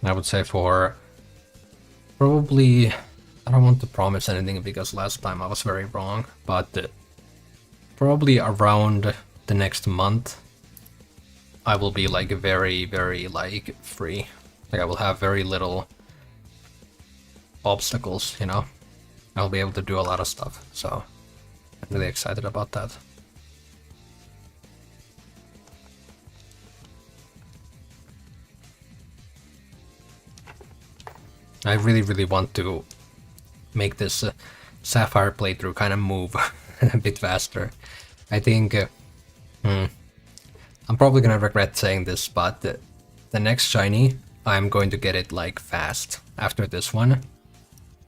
I would say for probably, I don't want to promise anything because last time I was very wrong, but probably around the next month I will be like very like free. Like I will have very little obstacles, you know. I'll be able to do a lot of stuff, so I'm really excited about that. I really want to make this Sapphire playthrough kind of move a bit faster. I think I'm probably gonna regret saying this, but the next shiny, I'm going to get it like fast after this one.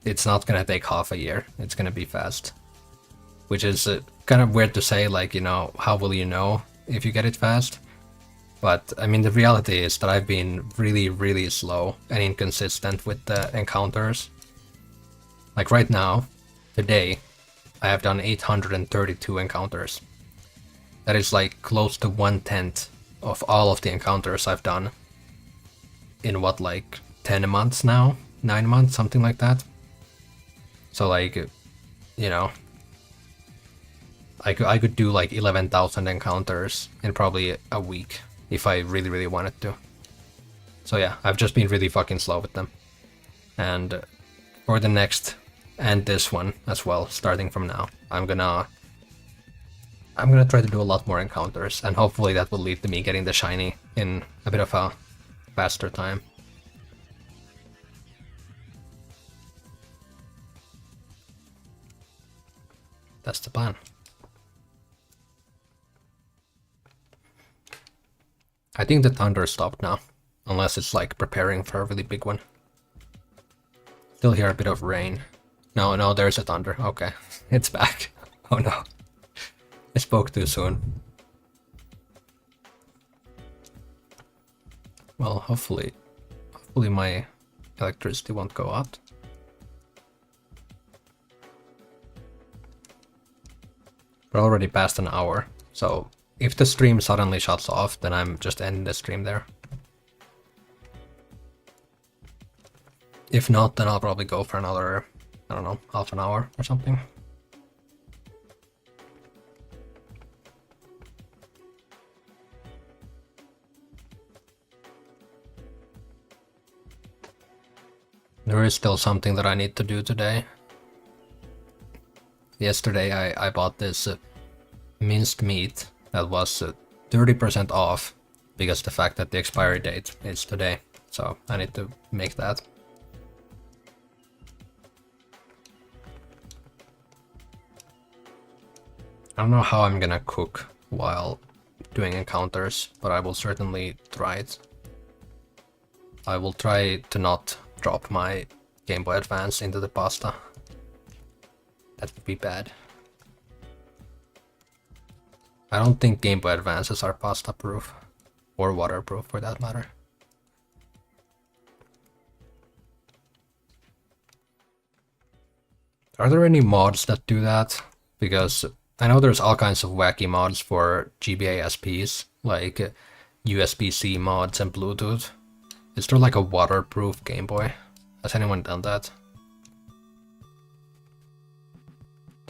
It's not gonna take half a year, it's gonna be fast. Which is kind of weird to say, like, you know, how will you know if you get it fast? But I mean, the reality is that I've been really slow and inconsistent with the encounters. Like right now, today, I have done 832 encounters. That is like close to 1/10 of all of the encounters I've done in what, like 10 months now? 9 months, something like that. So like, you know, I could do like 11,000 encounters in probably a week if I really wanted to. So yeah, I've just been really fucking slow with them. And for the next and this one as well, starting from now, I'm gonna try to do a lot more encounters, and hopefully that will lead to me getting the shiny in a bit of a faster time. That's the plan. I think the thunder stopped now, unless it's like preparing for a really big one. Still hear a bit of rain. No, there's a thunder. Okay, it's back. Oh no, I spoke too soon. Well, hopefully my electricity won't go out. We're already past an hour, so if the stream suddenly shuts off, then I'm just ending the stream there. If not, then I'll probably go for another, I don't know, half an hour or something. There is still something that I need to do today. Yesterday I bought this minced meat that was 30% off because the fact that the expiry date is today. So I need to make that. I don't know how I'm gonna cook while doing encounters, but I will certainly try it. I will try to not drop my Game Boy Advance into the pasta. That would be bad. I don't think Game Boy Advances are pasta proof. Or waterproof for that matter. Are there any mods that do that? Because I know there's all kinds of wacky mods for GBA SPs, like USB-C mods and Bluetooth. Is there like a waterproof Game Boy? Has anyone done that?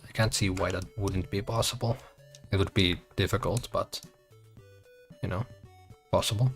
I can't see why that wouldn't be possible. It would be difficult, but, you know, possible.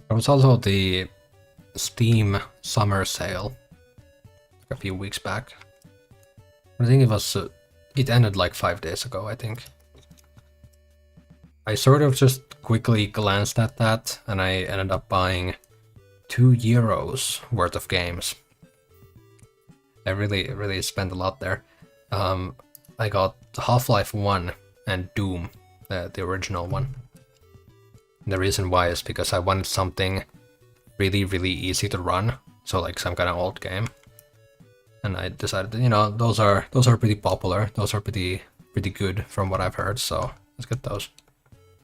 There was also the Steam summer sale a few weeks back. I think it was, it ended like 5 days ago, I think. I sort of just quickly glanced at that and I ended up buying €2 worth of games. I really spent a lot there. I got Half-Life 1 and Doom, the original one. And the reason why is because I wanted something really easy to run, so like some kind of old game. And I decided, you know, those are pretty popular. Those are pretty good from what I've heard. So let's get those.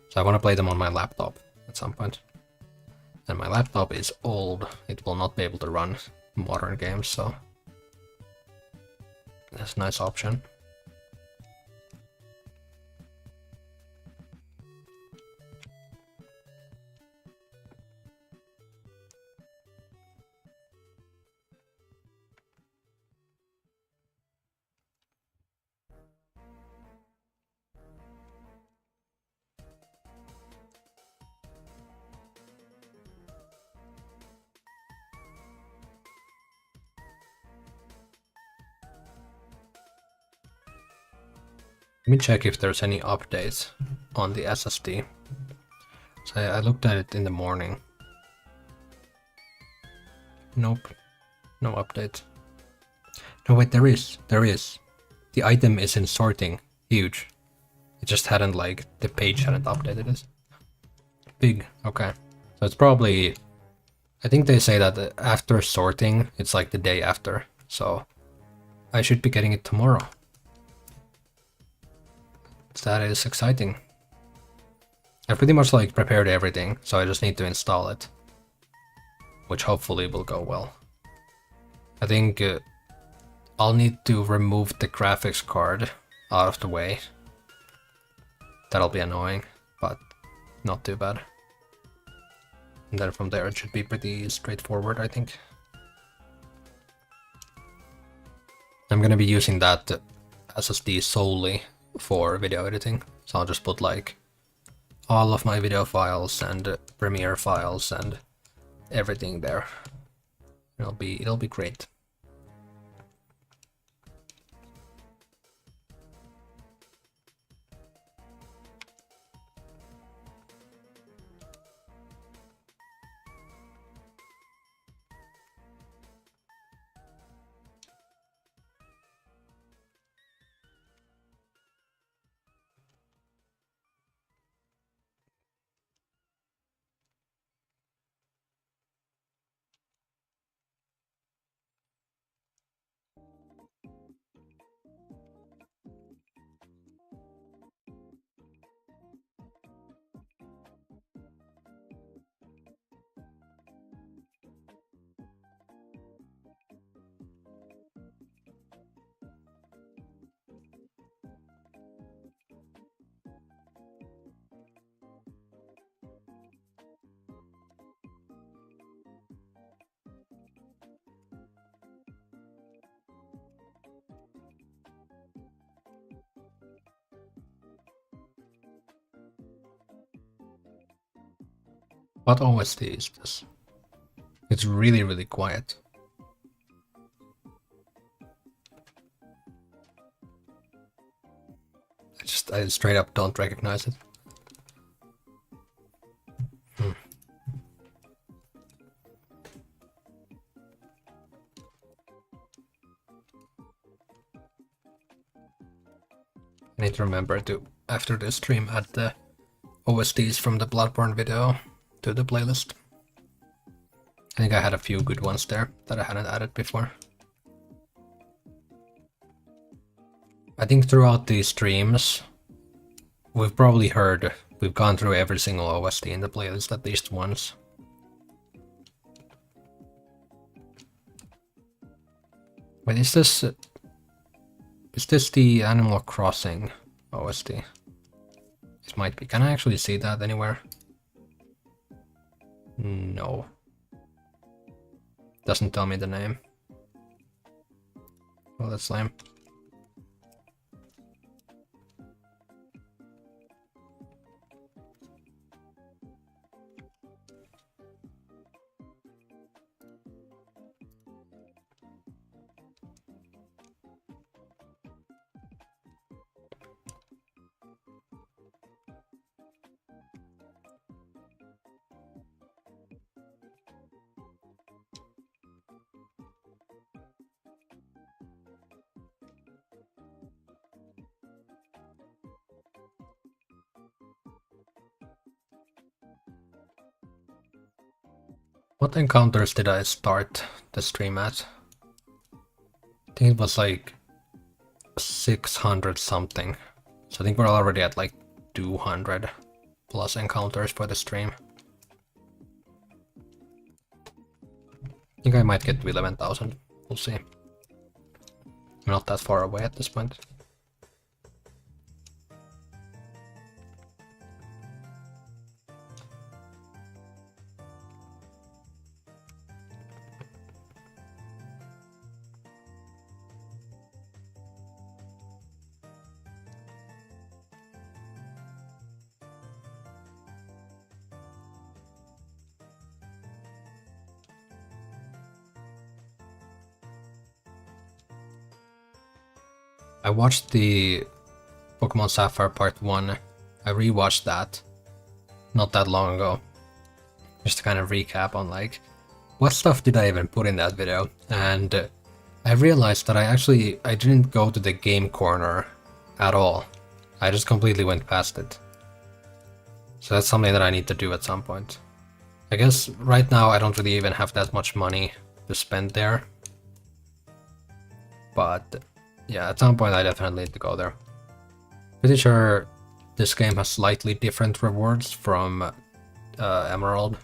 So I want to play them on my laptop at some point. And my laptop is old. It will not be able to run modern games, so that's a nice option. Let me check if there's any updates on the SSD. So I looked at it in the morning. Nope, no update. No, wait, there is. The item is in sorting. Huge. It just hadn't, like, the page hadn't updated it. Big, okay. So it's probably, I think they say that after sorting, it's like the day after. So I should be getting it tomorrow. That is exciting. I pretty much like prepared everything, so I just need to install it. Which hopefully will go well. I think I'll need to remove the graphics card out of the way. That'll be annoying, but not too bad. And then from there it should be pretty straightforward, I think. I'm gonna be using that SSD solely for video editing, so I'll just put like all of my video files and Premiere files and everything there. It'll be great. What OST is this? It's really quiet. I straight up don't recognize it. need to remember to, after this stream, add the OSTs from the Bloodborne video to the playlist. I think I had a few good ones there that I hadn't added before. I think throughout these streams, we've probably heard, we've gone through every single OST in the playlist at least once. Wait, is this the Animal Crossing OST? It might be. Can I actually see that anywhere? No. Doesn't tell me the name. Well, that's lame. What encounters did I start the stream at? I think it was like 600 something. So I think we're already at like 200 plus encounters for the stream. I think I might get to 11,000. We'll see. I'm not that far away at this point. I watched the Pokemon Sapphire Part 1. I rewatched that not that long ago. Just to kind of recap on like, what stuff did I even put in that video? And I realized that I didn't go to the game corner at all. I just completely went past it. So that's something that I need to do at some point. I guess right now I don't really even have that much money to spend there. But yeah, at some point I definitely need to go there. Pretty sure this game has slightly different rewards from Emerald.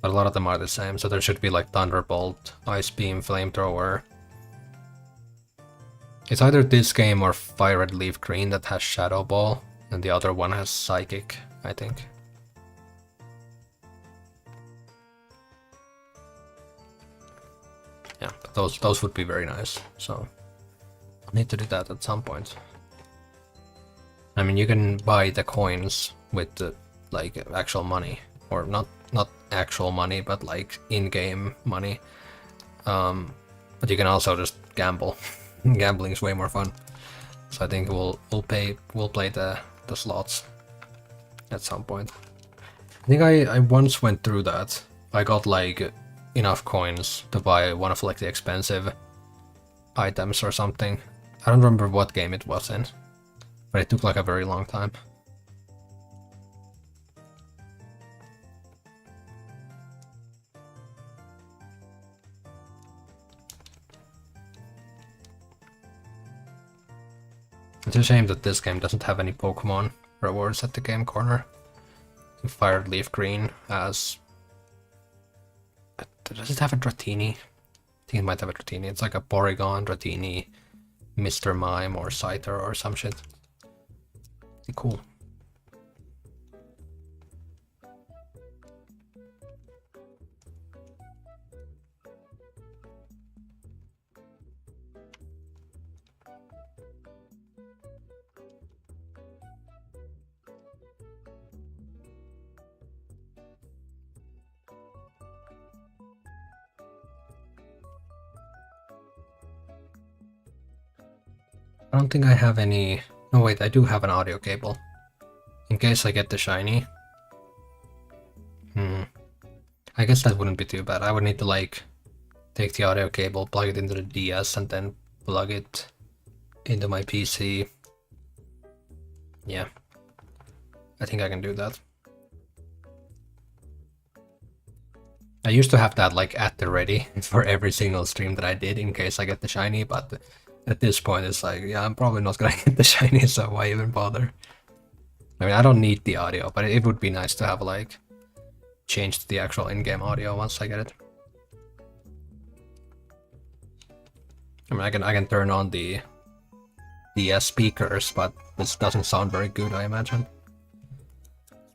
But a lot of them are the same, so there should be like Thunderbolt, Ice Beam, Flamethrower. It's either this game or Fire Red Leaf Green that has Shadow Ball, and the other one has Psychic, I think. Yeah, but those would be very nice, so I'll need to do that at some point. I mean, you can buy the coins with the, like, actual money, or not actual money, but like in-game money. But you can also just gamble. Gambling is way more fun. So I think we'll play the slots at some point. I think I once went through that. I got like enough coins to buy one of like the expensive items or something. I don't remember what game it was in, but it took like a very long time. It's a shame that this game doesn't have any Pokemon rewards at the game corner. Fire Leaf Green has... Does it have a Dratini? I think it might have a Dratini. It's like a Porygon, Dratini, Mr. Mime, or Scyther or some shit. Pretty cool. I don't think I have any... No wait, I do have an audio cable. In case I get the shiny. I guess that wouldn't be too bad. I would need to like take the audio cable, plug it into the DS, and then plug it into my PC Yeah, I think I can do that. I used to have that like at the ready for every single stream that I did in case I get the shiny, but at this point it's like, yeah, I'm probably not gonna get the shiny, so why even bother? I mean, I don't need the audio, but it would be nice to have like changed the actual in-game audio once I get it. I mean, I can turn on the speakers, but this doesn't sound very good, I imagine.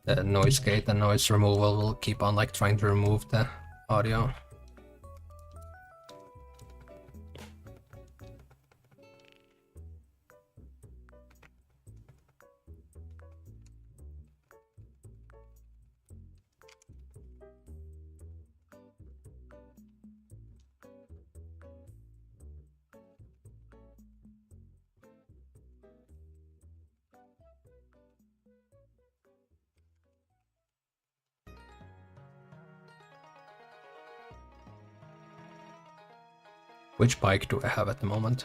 The noise gate and noise removal will keep on like trying to remove the audio. Which bike do I have at the moment?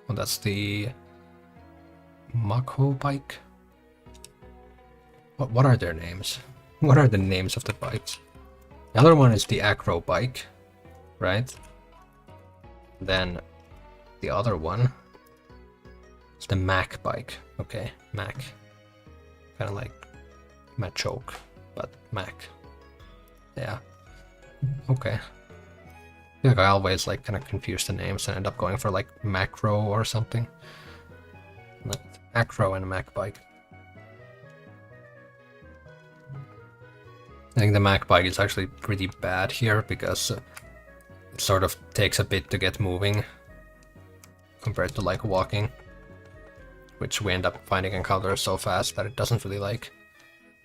Oh, that's the Mako bike. What are their names? What are the names of the bikes? The other one is the Acro bike, right? Then the other one is the Mac bike. Okay, Mac. Kind of like Machoke, but Mac. Yeah. Okay. I feel like I always like kind of confuse the names and end up going for like Macro or something. Like Acro and a Mac bike. I think the Mac bike is actually pretty bad here because it sort of takes a bit to get moving compared to like walking, which we end up finding encounters so fast that it doesn't really like,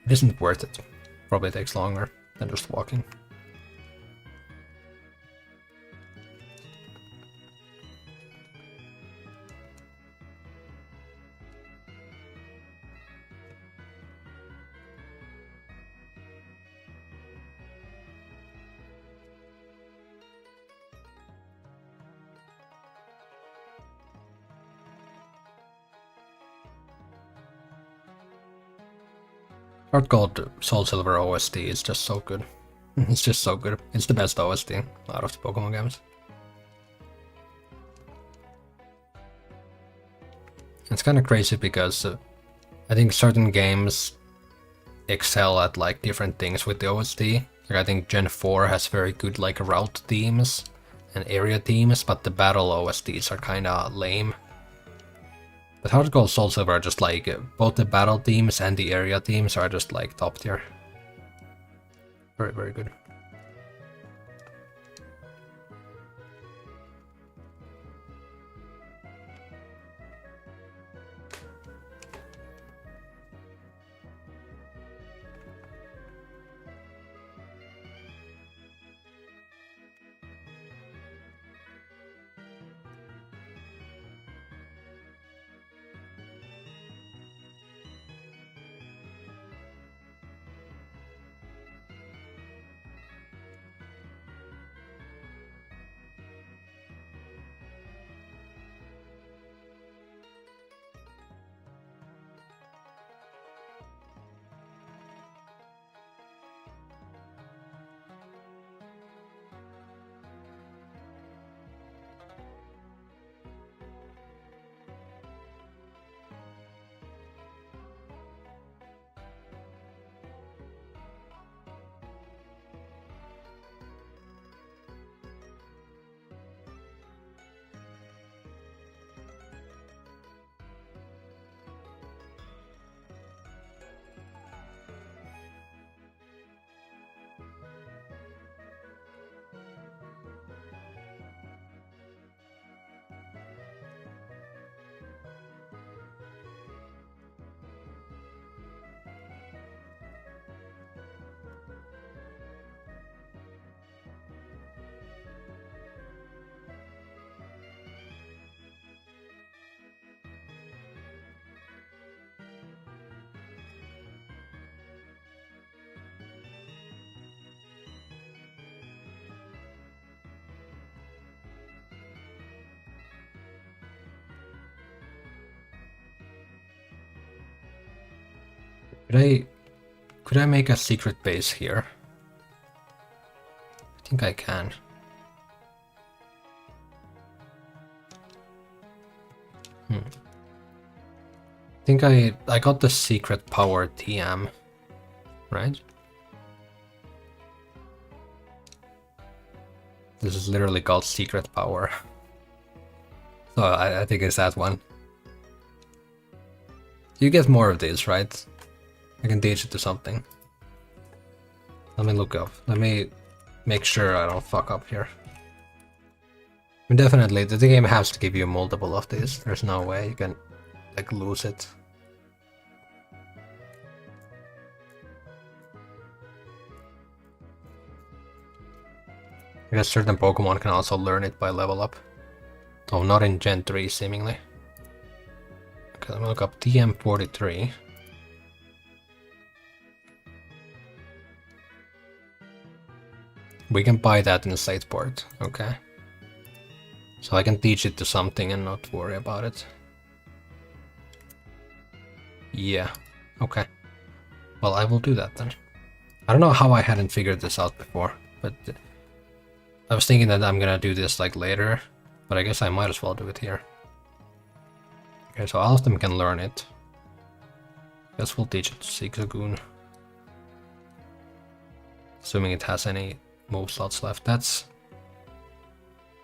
it isn't worth it. Probably takes longer than just walking. Heart Gold Soul Silver OST is just so good. It's just so good. It's the best OST out of the Pokemon games. It's kind of crazy because I think certain games excel at like different things with the OST. Like I think Gen 4 has very good like route themes and area themes, but the battle OSTs are kind of lame. But Heart Gold Soul Silver are just like, both the battle themes and the area themes are just like top tier. Very, very good. Could I make a secret base here? I think I can. I think I got the secret power TM, right? This is literally called secret power. So I think it's that one. You get more of these, right? I can teach it to something. Let me look up. Let me make sure I don't fuck up here. I mean, definitely, the game has to give you multiple of these. There's no way you can, like, lose it. I guess certain Pokemon can also learn it by level up. Oh, not in Gen 3, seemingly. Okay, let me look up TM43. We can buy that in the Sateport, okay. So I can teach it to something and not worry about it. Yeah, okay. Well, I will do that then. I don't know how I hadn't figured this out before, but I was thinking that I'm gonna do this like later, but I guess I might as well do it here. Okay, so all of them can learn it. Guess we'll teach it to Zigzagoon. Assuming it has any move slots left. That's...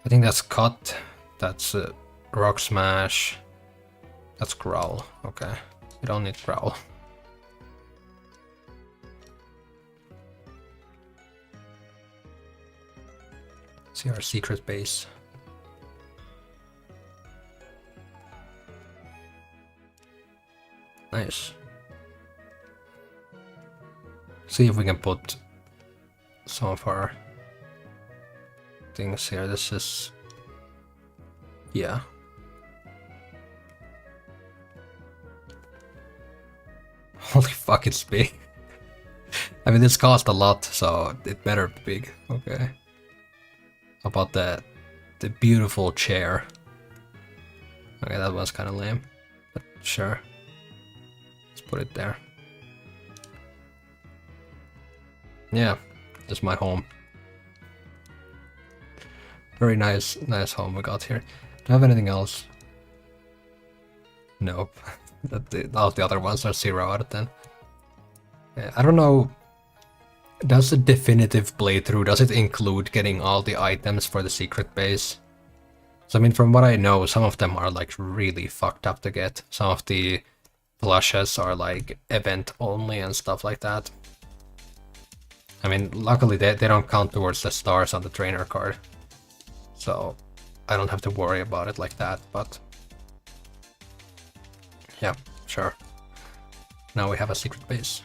I think that's Cut. That's Rock Smash. That's Growl. Okay, we don't need Growl. See our secret base. Nice. See if we can put some of our things here. This is... yeah. Holy fuck, it's big. I mean, this cost a lot, so it better be big. Okay. How about the beautiful chair? Okay, that was kind of lame, but sure. Let's put it there. Yeah, this is my home. Very nice home we got here. Do I have anything else? Nope. All of the other ones are 0 out of 10. Yeah, I don't know. Does the definitive playthrough, does it include getting all the items for the secret base? So I mean, from what I know, some of them are like really fucked up to get. Some of the plushes are like event only and stuff like that. I mean, luckily they don't count towards the stars on the trainer card. So I don't have to worry about it like that, but... yeah, sure. Now we have a secret base.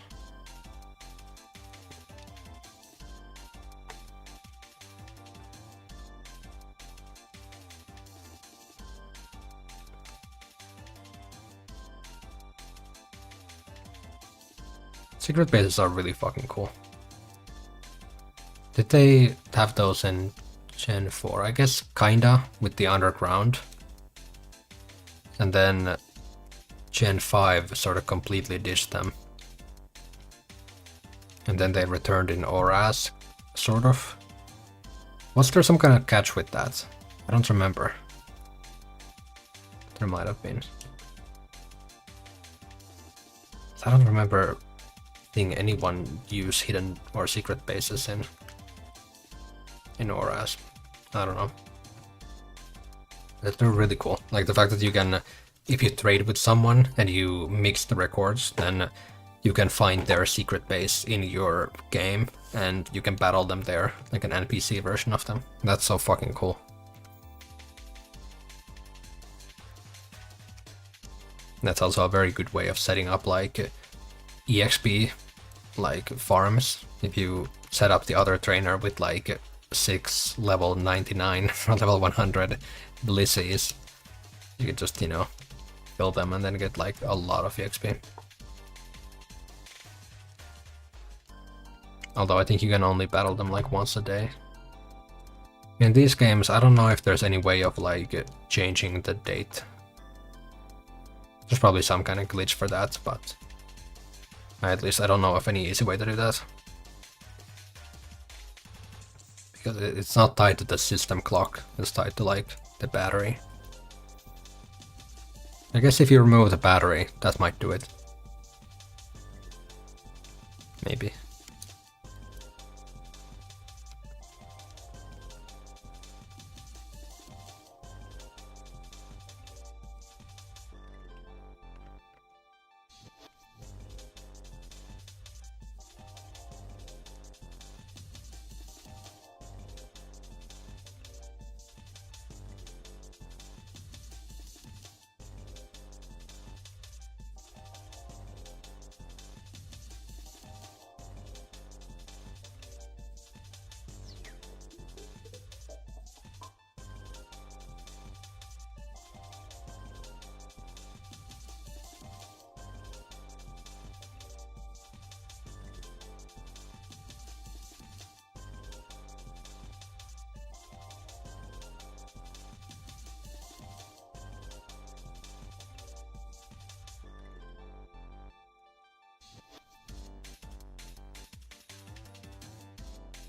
Secret bases are really fucking cool. Did they have those in Gen 4? I guess kinda, with the underground. And then Gen 5 sort of completely ditched them. And then they returned in ORAS, sort of. Was there some kind of catch with that? I don't remember. There might have been. I don't remember seeing anyone use hidden or secret bases in ORAS. I don't know. They're really cool. Like the fact that you can, if you trade with someone and you mix the records, then you can find their secret base in your game and you can battle them there, like an NPC version of them. That's so fucking cool. That's also a very good way of setting up like EXP like farms. If you set up the other trainer with like 6 level 99 or level 100 Blissies, you can just, you know, kill them and then get like a lot of EXP. Although I think you can only battle them like once a day. In these games, I don't know if there's any way of like changing the date. There's probably some kind of glitch for that, but At least I don't know of any easy way to do that. Because it's not tied to the system clock, it's tied to like the battery. I guess if you remove the battery, that might do it. Maybe.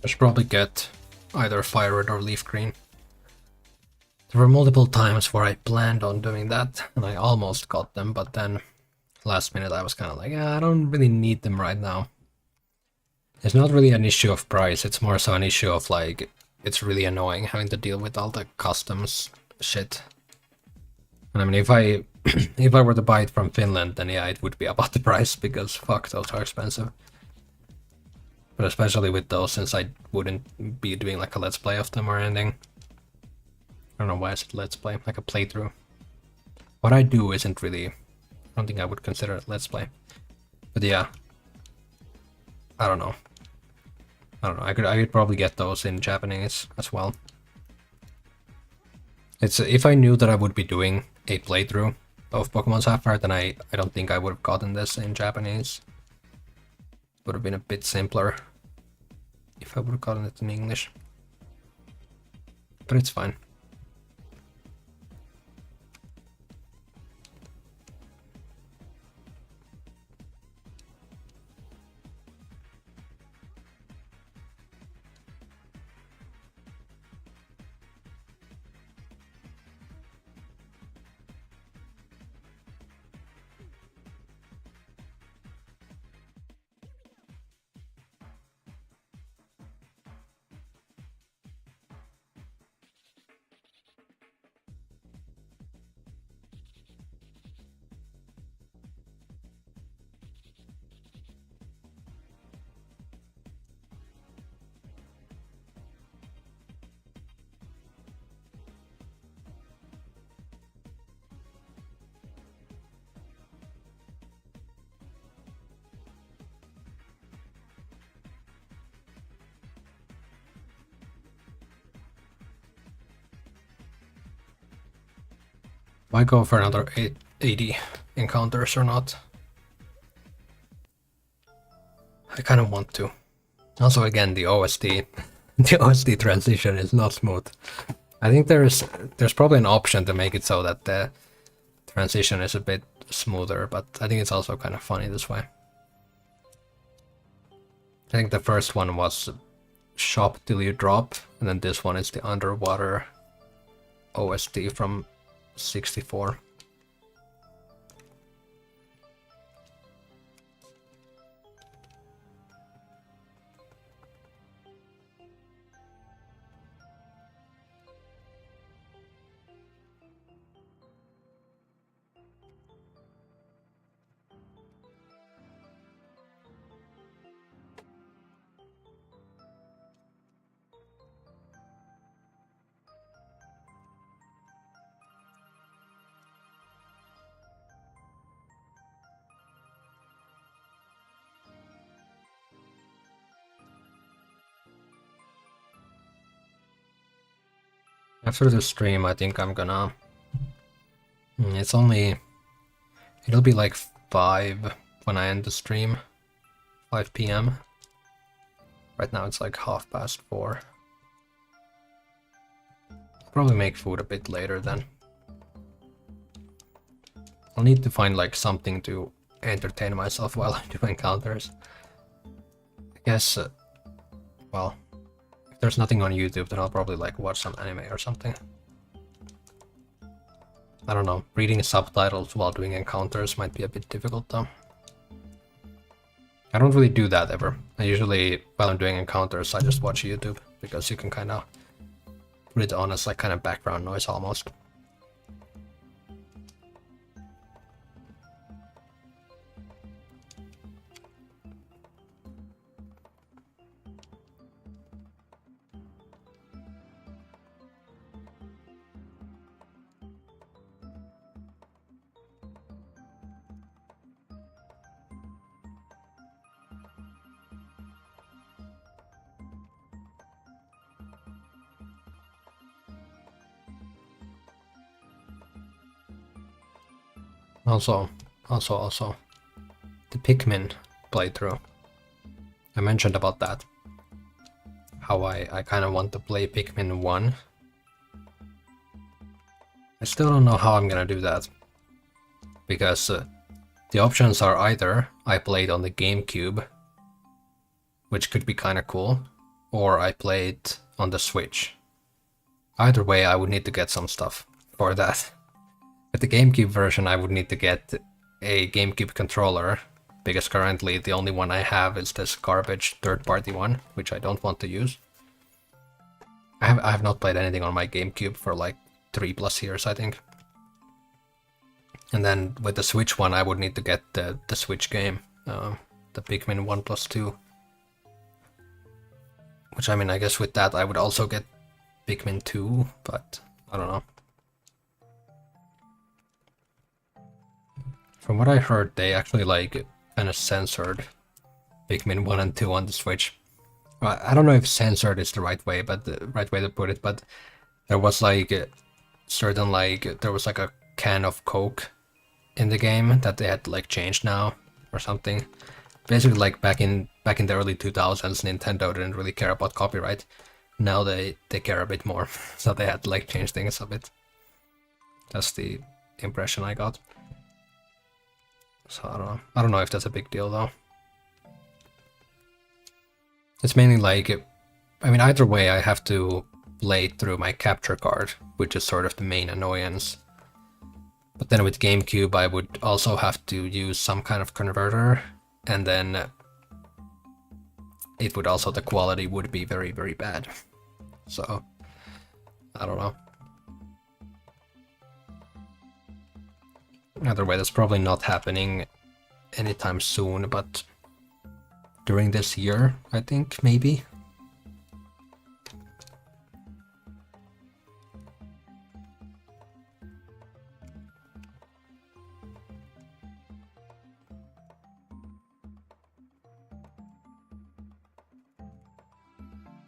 I should probably get either fire red or leaf green. There were multiple times where I planned on doing that, and I almost got them, but then last minute I was kind of like, I don't really need them right now. It's not really an issue of price, it's more so an issue of like, it's really annoying having to deal with all the customs shit. And I mean, if I if I were to buy it from Finland, then yeah, it would be about the price, because fuck, those are expensive. But especially with those, since I wouldn't be doing like a let's play of them or anything. I don't know why I said let's play, like a playthrough. What I do isn't really, I don't think I would consider it let's play. But yeah, I don't know. I could probably get those in Japanese as well. It's if I knew that I would be doing a playthrough of Pokemon Sapphire, then I don't think I would have gotten this in Japanese. Would have been a bit simpler if I would have gotten it in English. But it's fine. Do I go for another 80 encounters or not? I kind of want to. Also, again, the OSD, the OSD transition is not smooth. I think there's probably an option to make it so that the transition is a bit smoother, but I think it's also kind of funny this way. I think the first one was shop till you drop, and then this one is the underwater OSD from 64. After the stream, I think I'm gonna... It'll be like 5 when I end the stream. 5 PM. Right now it's like 4:30. Probably make food a bit later then. I'll need to find like something to entertain myself while I do encounters. I guess, well, if there's nothing on YouTube, then I'll probably like watch some anime or something. I don't know, reading subtitles while doing encounters might be a bit difficult though. I don't really do that ever. I usually, while I'm doing encounters, I just watch YouTube, because you can kind of put it on as like kind of background noise almost. Also, the Pikmin playthrough. I mentioned about that. How I kind of want to play Pikmin 1. I still don't know how I'm gonna do that. Because the options are either I play it on the GameCube, which could be kind of cool, or I play it on the Switch. Either way, I would need to get some stuff for that. With the GameCube version, I would need to get a GameCube controller, because currently the only one I have is this garbage third-party one, which I don't want to use. I have not played anything on my GameCube for like 3+ years, I think. And then with the Switch one, I would need to get the Switch game, the Pikmin 1+2. Which, I mean, I guess with that I would also get Pikmin 2, but I don't know. From what I heard, they actually like kind of censored Pikmin 1 and 2 on the Switch. Well, I don't know if censored is the right way, but the right way to put it, but there was like certain there was like a can of Coke in the game that they had to like change now or something. Basically, like back in the early 2000s, Nintendo didn't really care about copyright. Now they care a bit more, so they had to like change things a bit. That's the impression I got. So I don't know. I don't know if that's a big deal though. It's mainly like, I mean, either way I have to play through my capture card, which is sort of the main annoyance. But then with GameCube I would also have to use some kind of converter, and then it would also, the quality would be very, very bad. So, I don't know. Either way, that's probably not happening anytime soon, but during this year, I think, maybe.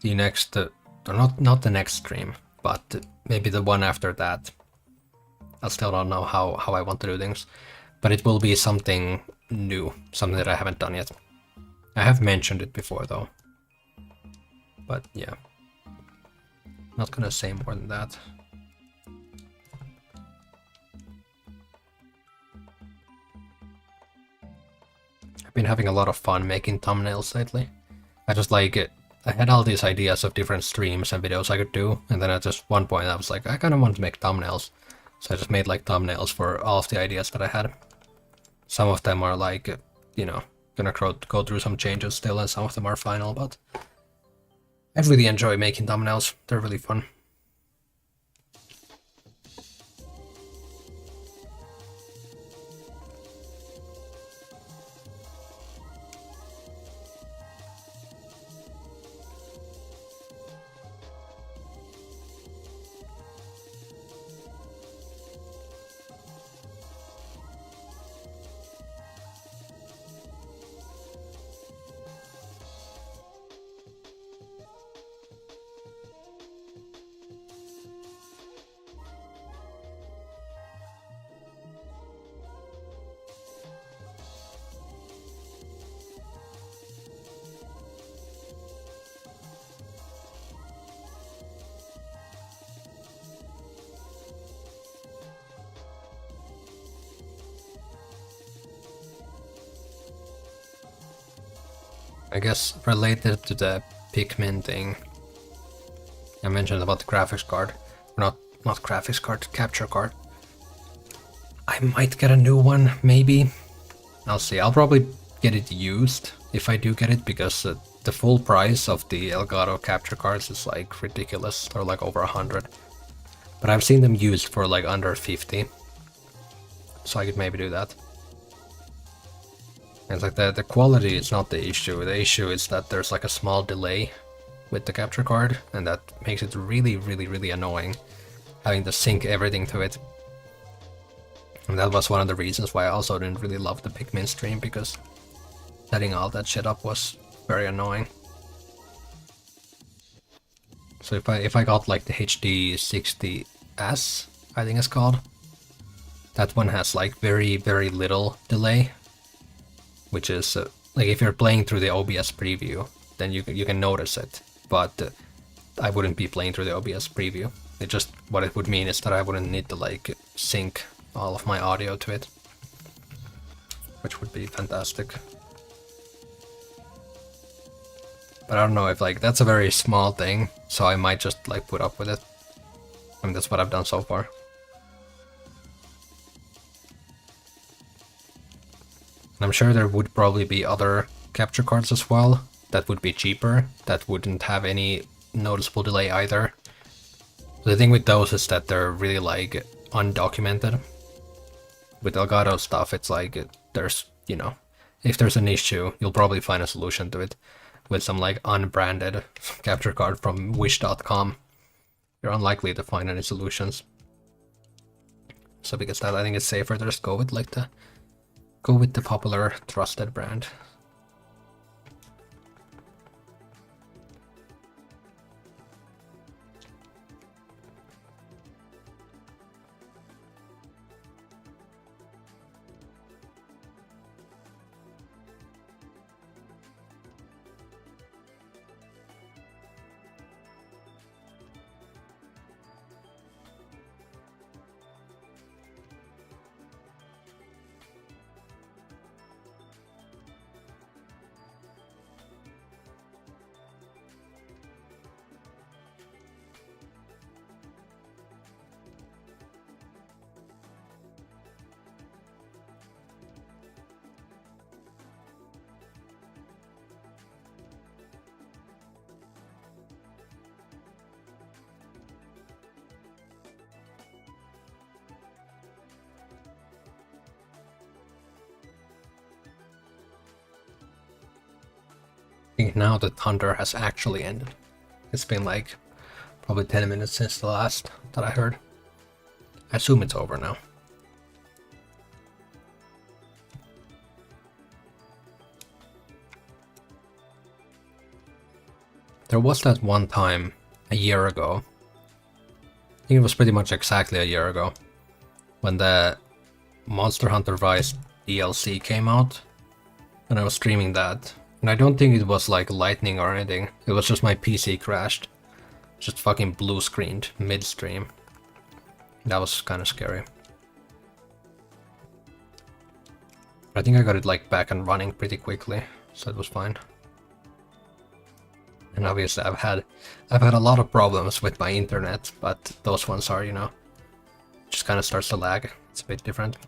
The next, not the next stream, but maybe the one after that. I still don't know how I want to do things, but it will be something new, something that I haven't done yet. I have mentioned it before though, but yeah, not gonna say more than that. I've been having a lot of fun making thumbnails lately. I just like it. I had all these ideas of different streams and videos I could do, and then at just one point I was like, I kind of want to make thumbnails. So I just made like thumbnails for all of the ideas that I had. Some of them are like, you know, gonna go through some changes still, and some of them are final, but I really enjoy making thumbnails. They're really fun. I guess related to the Pikmin thing, I mentioned about the graphics card. Not graphics card, capture card. I might get a new one, maybe. I'll see. I'll probably get it used if I do get it, because the full price of the Elgato capture cards is like ridiculous. They're like over 100. But I've seen them used for like under 50. So I could maybe do that. And it's like the quality is not the issue. The issue is that there's like a small delay with the capture card, and that makes it really, really, really annoying having to sync everything to it. And that was one of the reasons why I also didn't really love the Pikmin stream, because setting all that shit up was very annoying. So if I got like the HD60S, I think it's called, that one has like very, very little delay, which is like if you're playing through the OBS preview, then you can notice it, but I wouldn't be playing through the OBS preview. It just, what it would mean is that I wouldn't need to like sync all of my audio to it, which would be fantastic. But I don't know if like that's a very small thing, so I might just like put up with it. I mean, that's what I've done so far. I'm sure there would probably be other capture cards as well that would be cheaper, that wouldn't have any noticeable delay either. The thing with those is that they're really like undocumented. With Elgato stuff, it's like there's, you know, if there's an issue, you'll probably find a solution to it. With some like unbranded capture card from wish.com, you're unlikely to find any solutions. So because that, I think it's safer to just go with like the popular trusted brand. I think now the thunder has actually ended. It's been like probably 10 minutes since the last that I heard. I assume it's over now. There was that one time a year ago, I think it was pretty much exactly a year ago, when the Monster Hunter Rise DLC came out, and I was streaming that. And I don't think it was like lightning or anything, it was just my PC crashed. Just fucking blue screened mid-stream. That was kind of scary. I think I got it like back and running pretty quickly, so it was fine. And obviously I've had a lot of problems with my internet, but those ones are, you know, just kind of starts to lag. It's a bit different.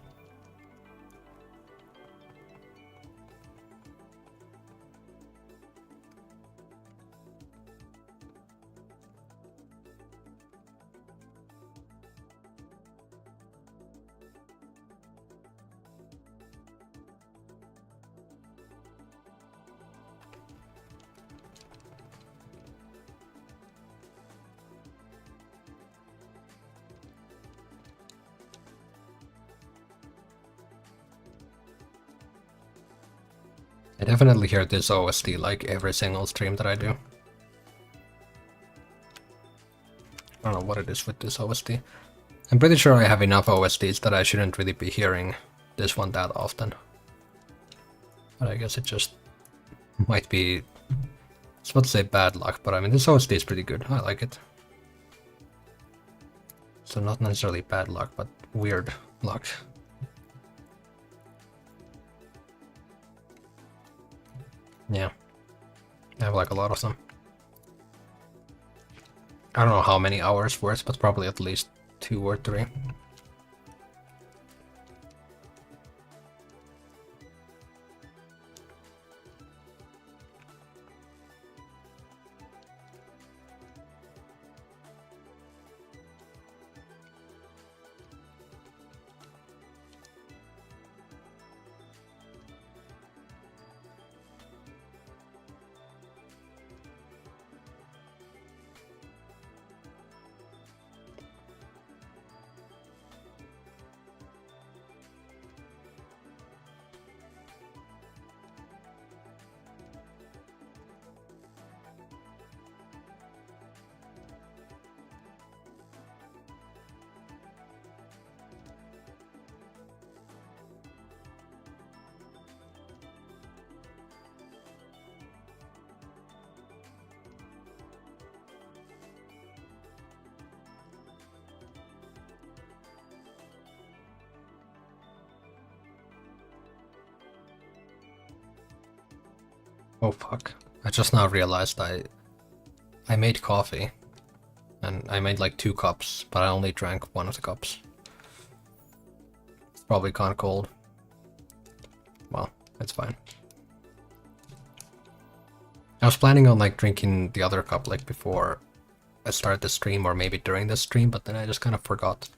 I definitely hear this OST like every single stream that I do. I don't know what it is with this OST. I'm pretty sure I have enough OSTs that I shouldn't really be hearing this one that often. But I guess it just might be, I was about to say bad luck, but I mean this OST is pretty good, I like it. So not necessarily bad luck, but weird luck. Yeah. I have like a lot of them. I don't know how many hours worth, but probably at least 2 or 3. Oh fuck. I just now realized I made coffee. And I made like 2 cups, but I only drank 1 of the cups. It's probably kinda cold. Well, it's fine. I was planning on like drinking the other cup like before I started the stream or maybe during the stream, but then I just kind of forgot.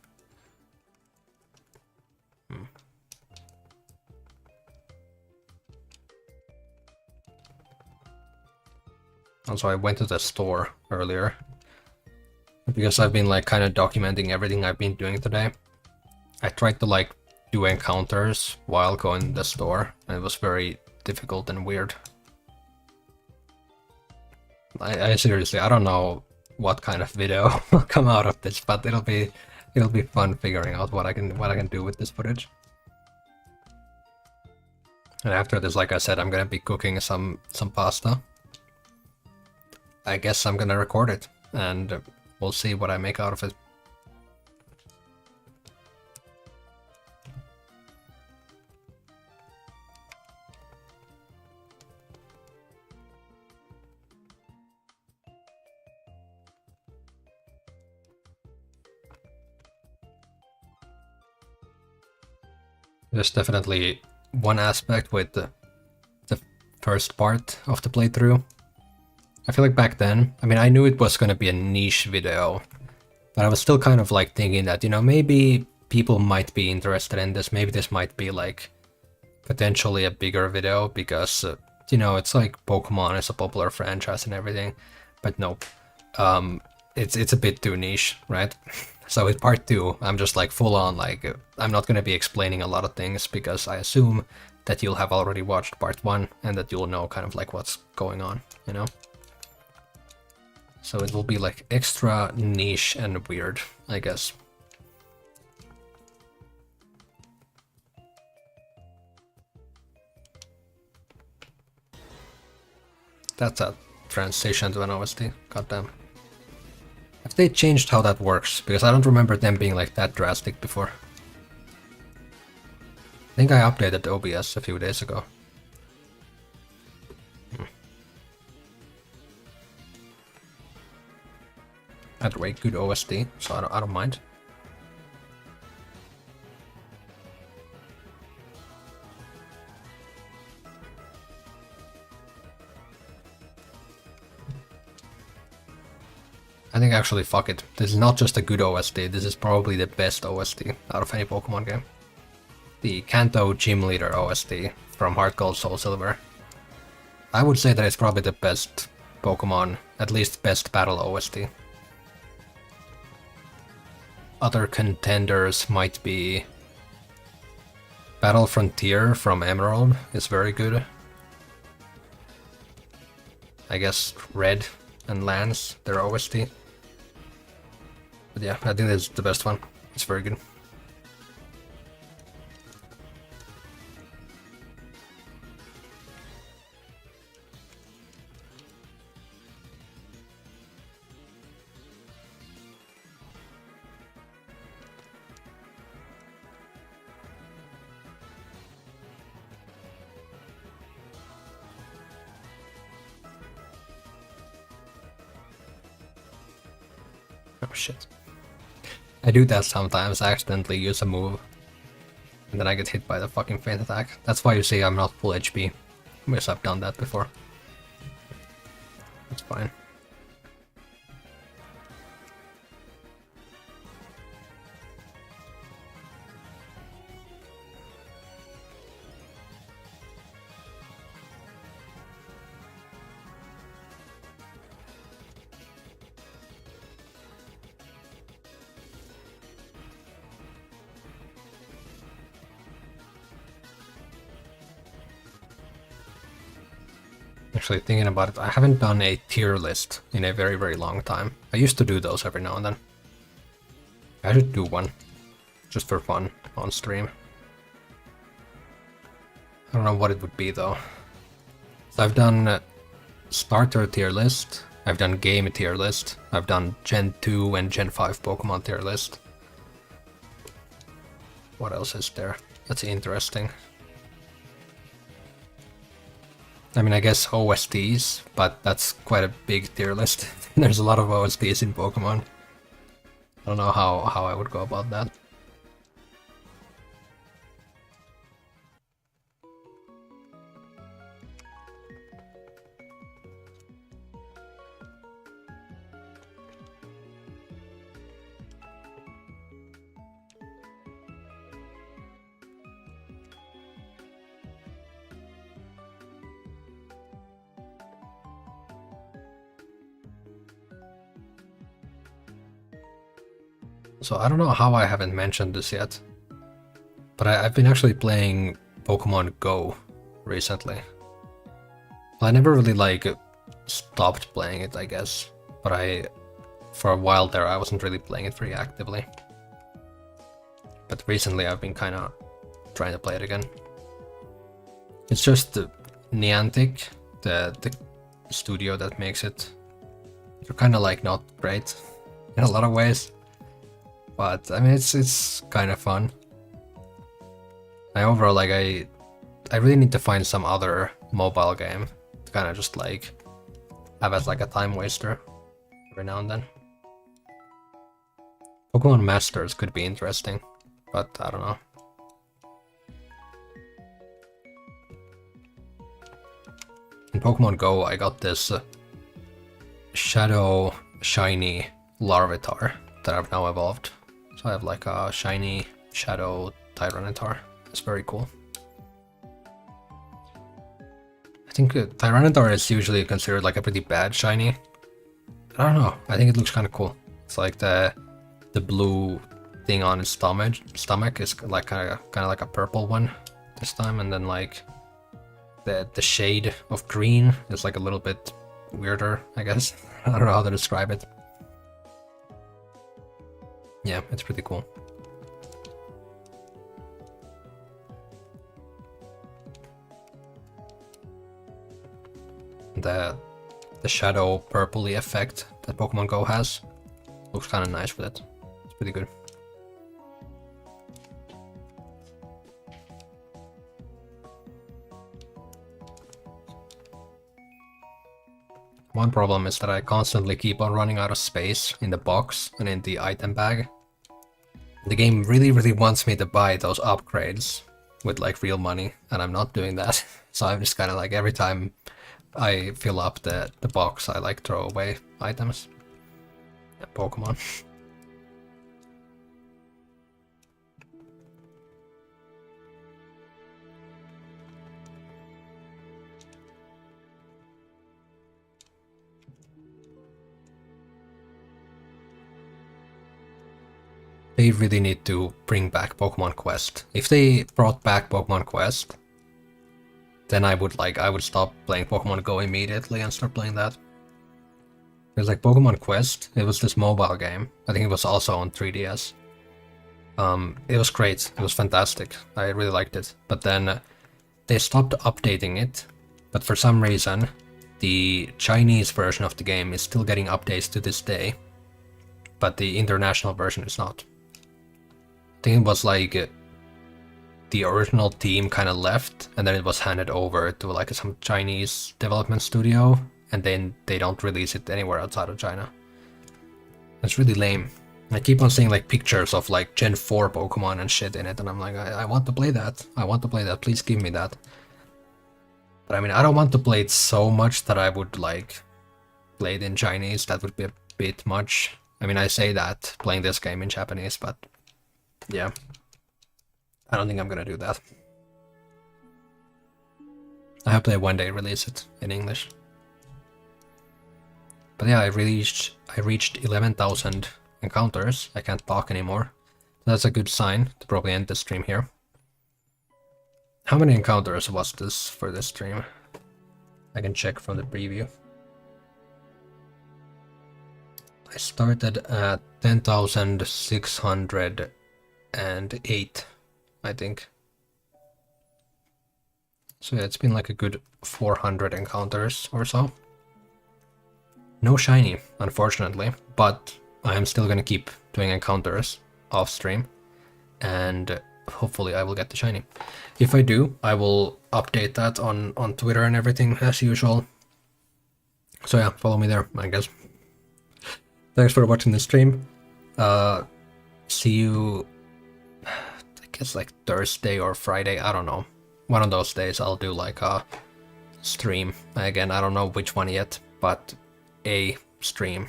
Also, I went to the store earlier because I've been like kind of documenting everything I've been doing today. I tried to like do encounters while going to the store, and it was very difficult and weird. I seriously, I don't know what kind of video will come out of this, but it'll be fun figuring out what I can do with this footage. And after this, like I said, I'm gonna be cooking some pasta. I guess I'm gonna record it, and we'll see what I make out of it. There's definitely one aspect with the first part of the playthrough. I feel like back then, I mean, I knew it was going to be a niche video, but I was still kind of like thinking that, you know, maybe people might be interested in this. Maybe this might be like potentially a bigger video because, you know, it's like Pokemon is a popular franchise and everything, but nope. It's a bit too niche, right? So with part 2, I'm just like full on like, I'm not going to be explaining a lot of things because I assume that you'll have already watched part 1 and that you'll know kind of like what's going on, you know? So it will be like extra niche and weird, I guess. That's a transition to an OST, goddamn. Have they changed how that works? Because I don't remember them being like that drastic before. I think I updated OBS a few days ago. Either way, good OST, so I don't mind. I think actually, fuck it. This is not just a good OST, this is probably the best OST out of any Pokemon game. The Kanto Gym Leader OST from Heart Gold Soul Silver. I would say that it's probably the best Pokemon, at least best battle OST. Other contenders might be Battle Frontier from Emerald is very good. I guess Red and Lance, their OST. But yeah, I think this is the best one. It's very good. Oh shit. I do that sometimes, I accidentally use a move. And then I get hit by the fucking feint attack. That's why you see I'm not full HP. Because I've done that before. It's fine. Actually, thinking about it, I haven't done a tier list in a very, very long time. I used to do those every now and then. I should do one, just for fun, on stream. I don't know what it would be though. So I've done starter tier list, I've done game tier list, I've done Gen 2 and Gen 5 Pokemon tier list. What else is there? That's interesting. I mean, I guess OSTs, but that's quite a big tier list. There's a lot of OSTs in Pokemon. I don't know how I would go about that. So I don't know how I haven't mentioned this yet, but I've been actually playing Pokemon Go recently. Well, I never really stopped playing it, I guess, but for a while there I wasn't really playing it very actively. But recently I've been kind of trying to play it again. It's just Niantic, the studio that makes it. They're kind of not great in a lot of ways. But I mean, it's kind of fun. Overall, I really need to find some other mobile game to kind of just have as a time waster every now and then. Pokemon Masters could be interesting, but I don't know. In Pokemon Go, I got this Shadow Shiny Larvitar that I've now evolved. So I have a shiny Shadow Tyranitar. It's very cool. I think Tyranitar is usually considered a pretty bad shiny. I don't know. I think it looks kind of cool. It's the blue thing on its stomach is kind of like a purple one this time, and then the shade of green is a little bit weirder, I guess. I don't know how to describe it. Yeah, it's pretty cool. The shadow purpley effect that Pokemon Go has looks kind of nice with it. It's pretty good. One problem is that I constantly keep on running out of space in the box and in the item bag. The game really, really wants me to buy those upgrades with real money, and I'm not doing that. So I'm just kind of every time I fill up the box, I throw away items. Yeah, Pokemon. They really need to bring back Pokemon Quest. If they brought back Pokemon Quest, then I would stop playing Pokemon Go immediately and start playing that. Because Pokemon Quest, it was this mobile game. I think it was also on 3DS. It was great. It was fantastic. I really liked it. But then they stopped updating it. But for some reason, the Chinese version of the game is still getting updates to this day. But the international version is not. I think it was the original team kind of left, and then it was handed over to some Chinese development studio, and then they don't release it anywhere outside of China. It's really lame. I keep on seeing like pictures of like Gen 4 Pokemon and shit in it, and I'm like, I want to play that. I want to play that. Please give me that. But I mean, I don't want to play it so much that I would like play it in Chinese. That would be a bit much. I mean, I say that playing this game in Japanese, but yeah, I don't think I'm gonna do that. I hope they one day release it in English. But yeah, I reached 11,000 encounters. I can't talk anymore. That's a good sign to probably end the stream here. How many encounters was this for this stream? I can check from the preview. I started at 10,608, I think. So yeah, it's been like a good 400 encounters or so. No shiny, unfortunately, but I am still gonna keep doing encounters off stream, and hopefully I will get the shiny. If I do, I will update that on Twitter and everything as usual. So yeah, follow me there, I guess. Thanks for watching the stream. See you, I guess like Thursday or Friday, I don't know. One of those days I'll do like a stream. Again, I don't know which one yet, but a stream.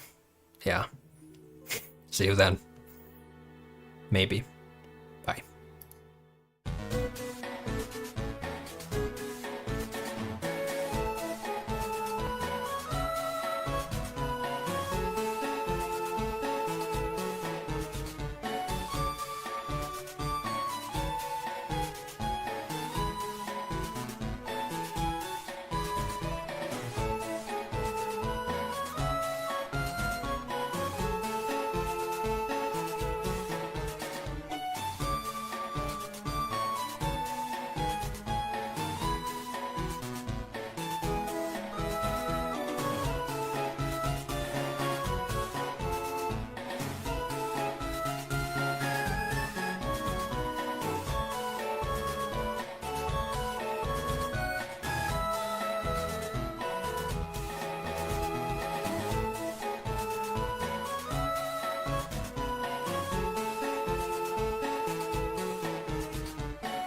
Yeah. See you then. Maybe.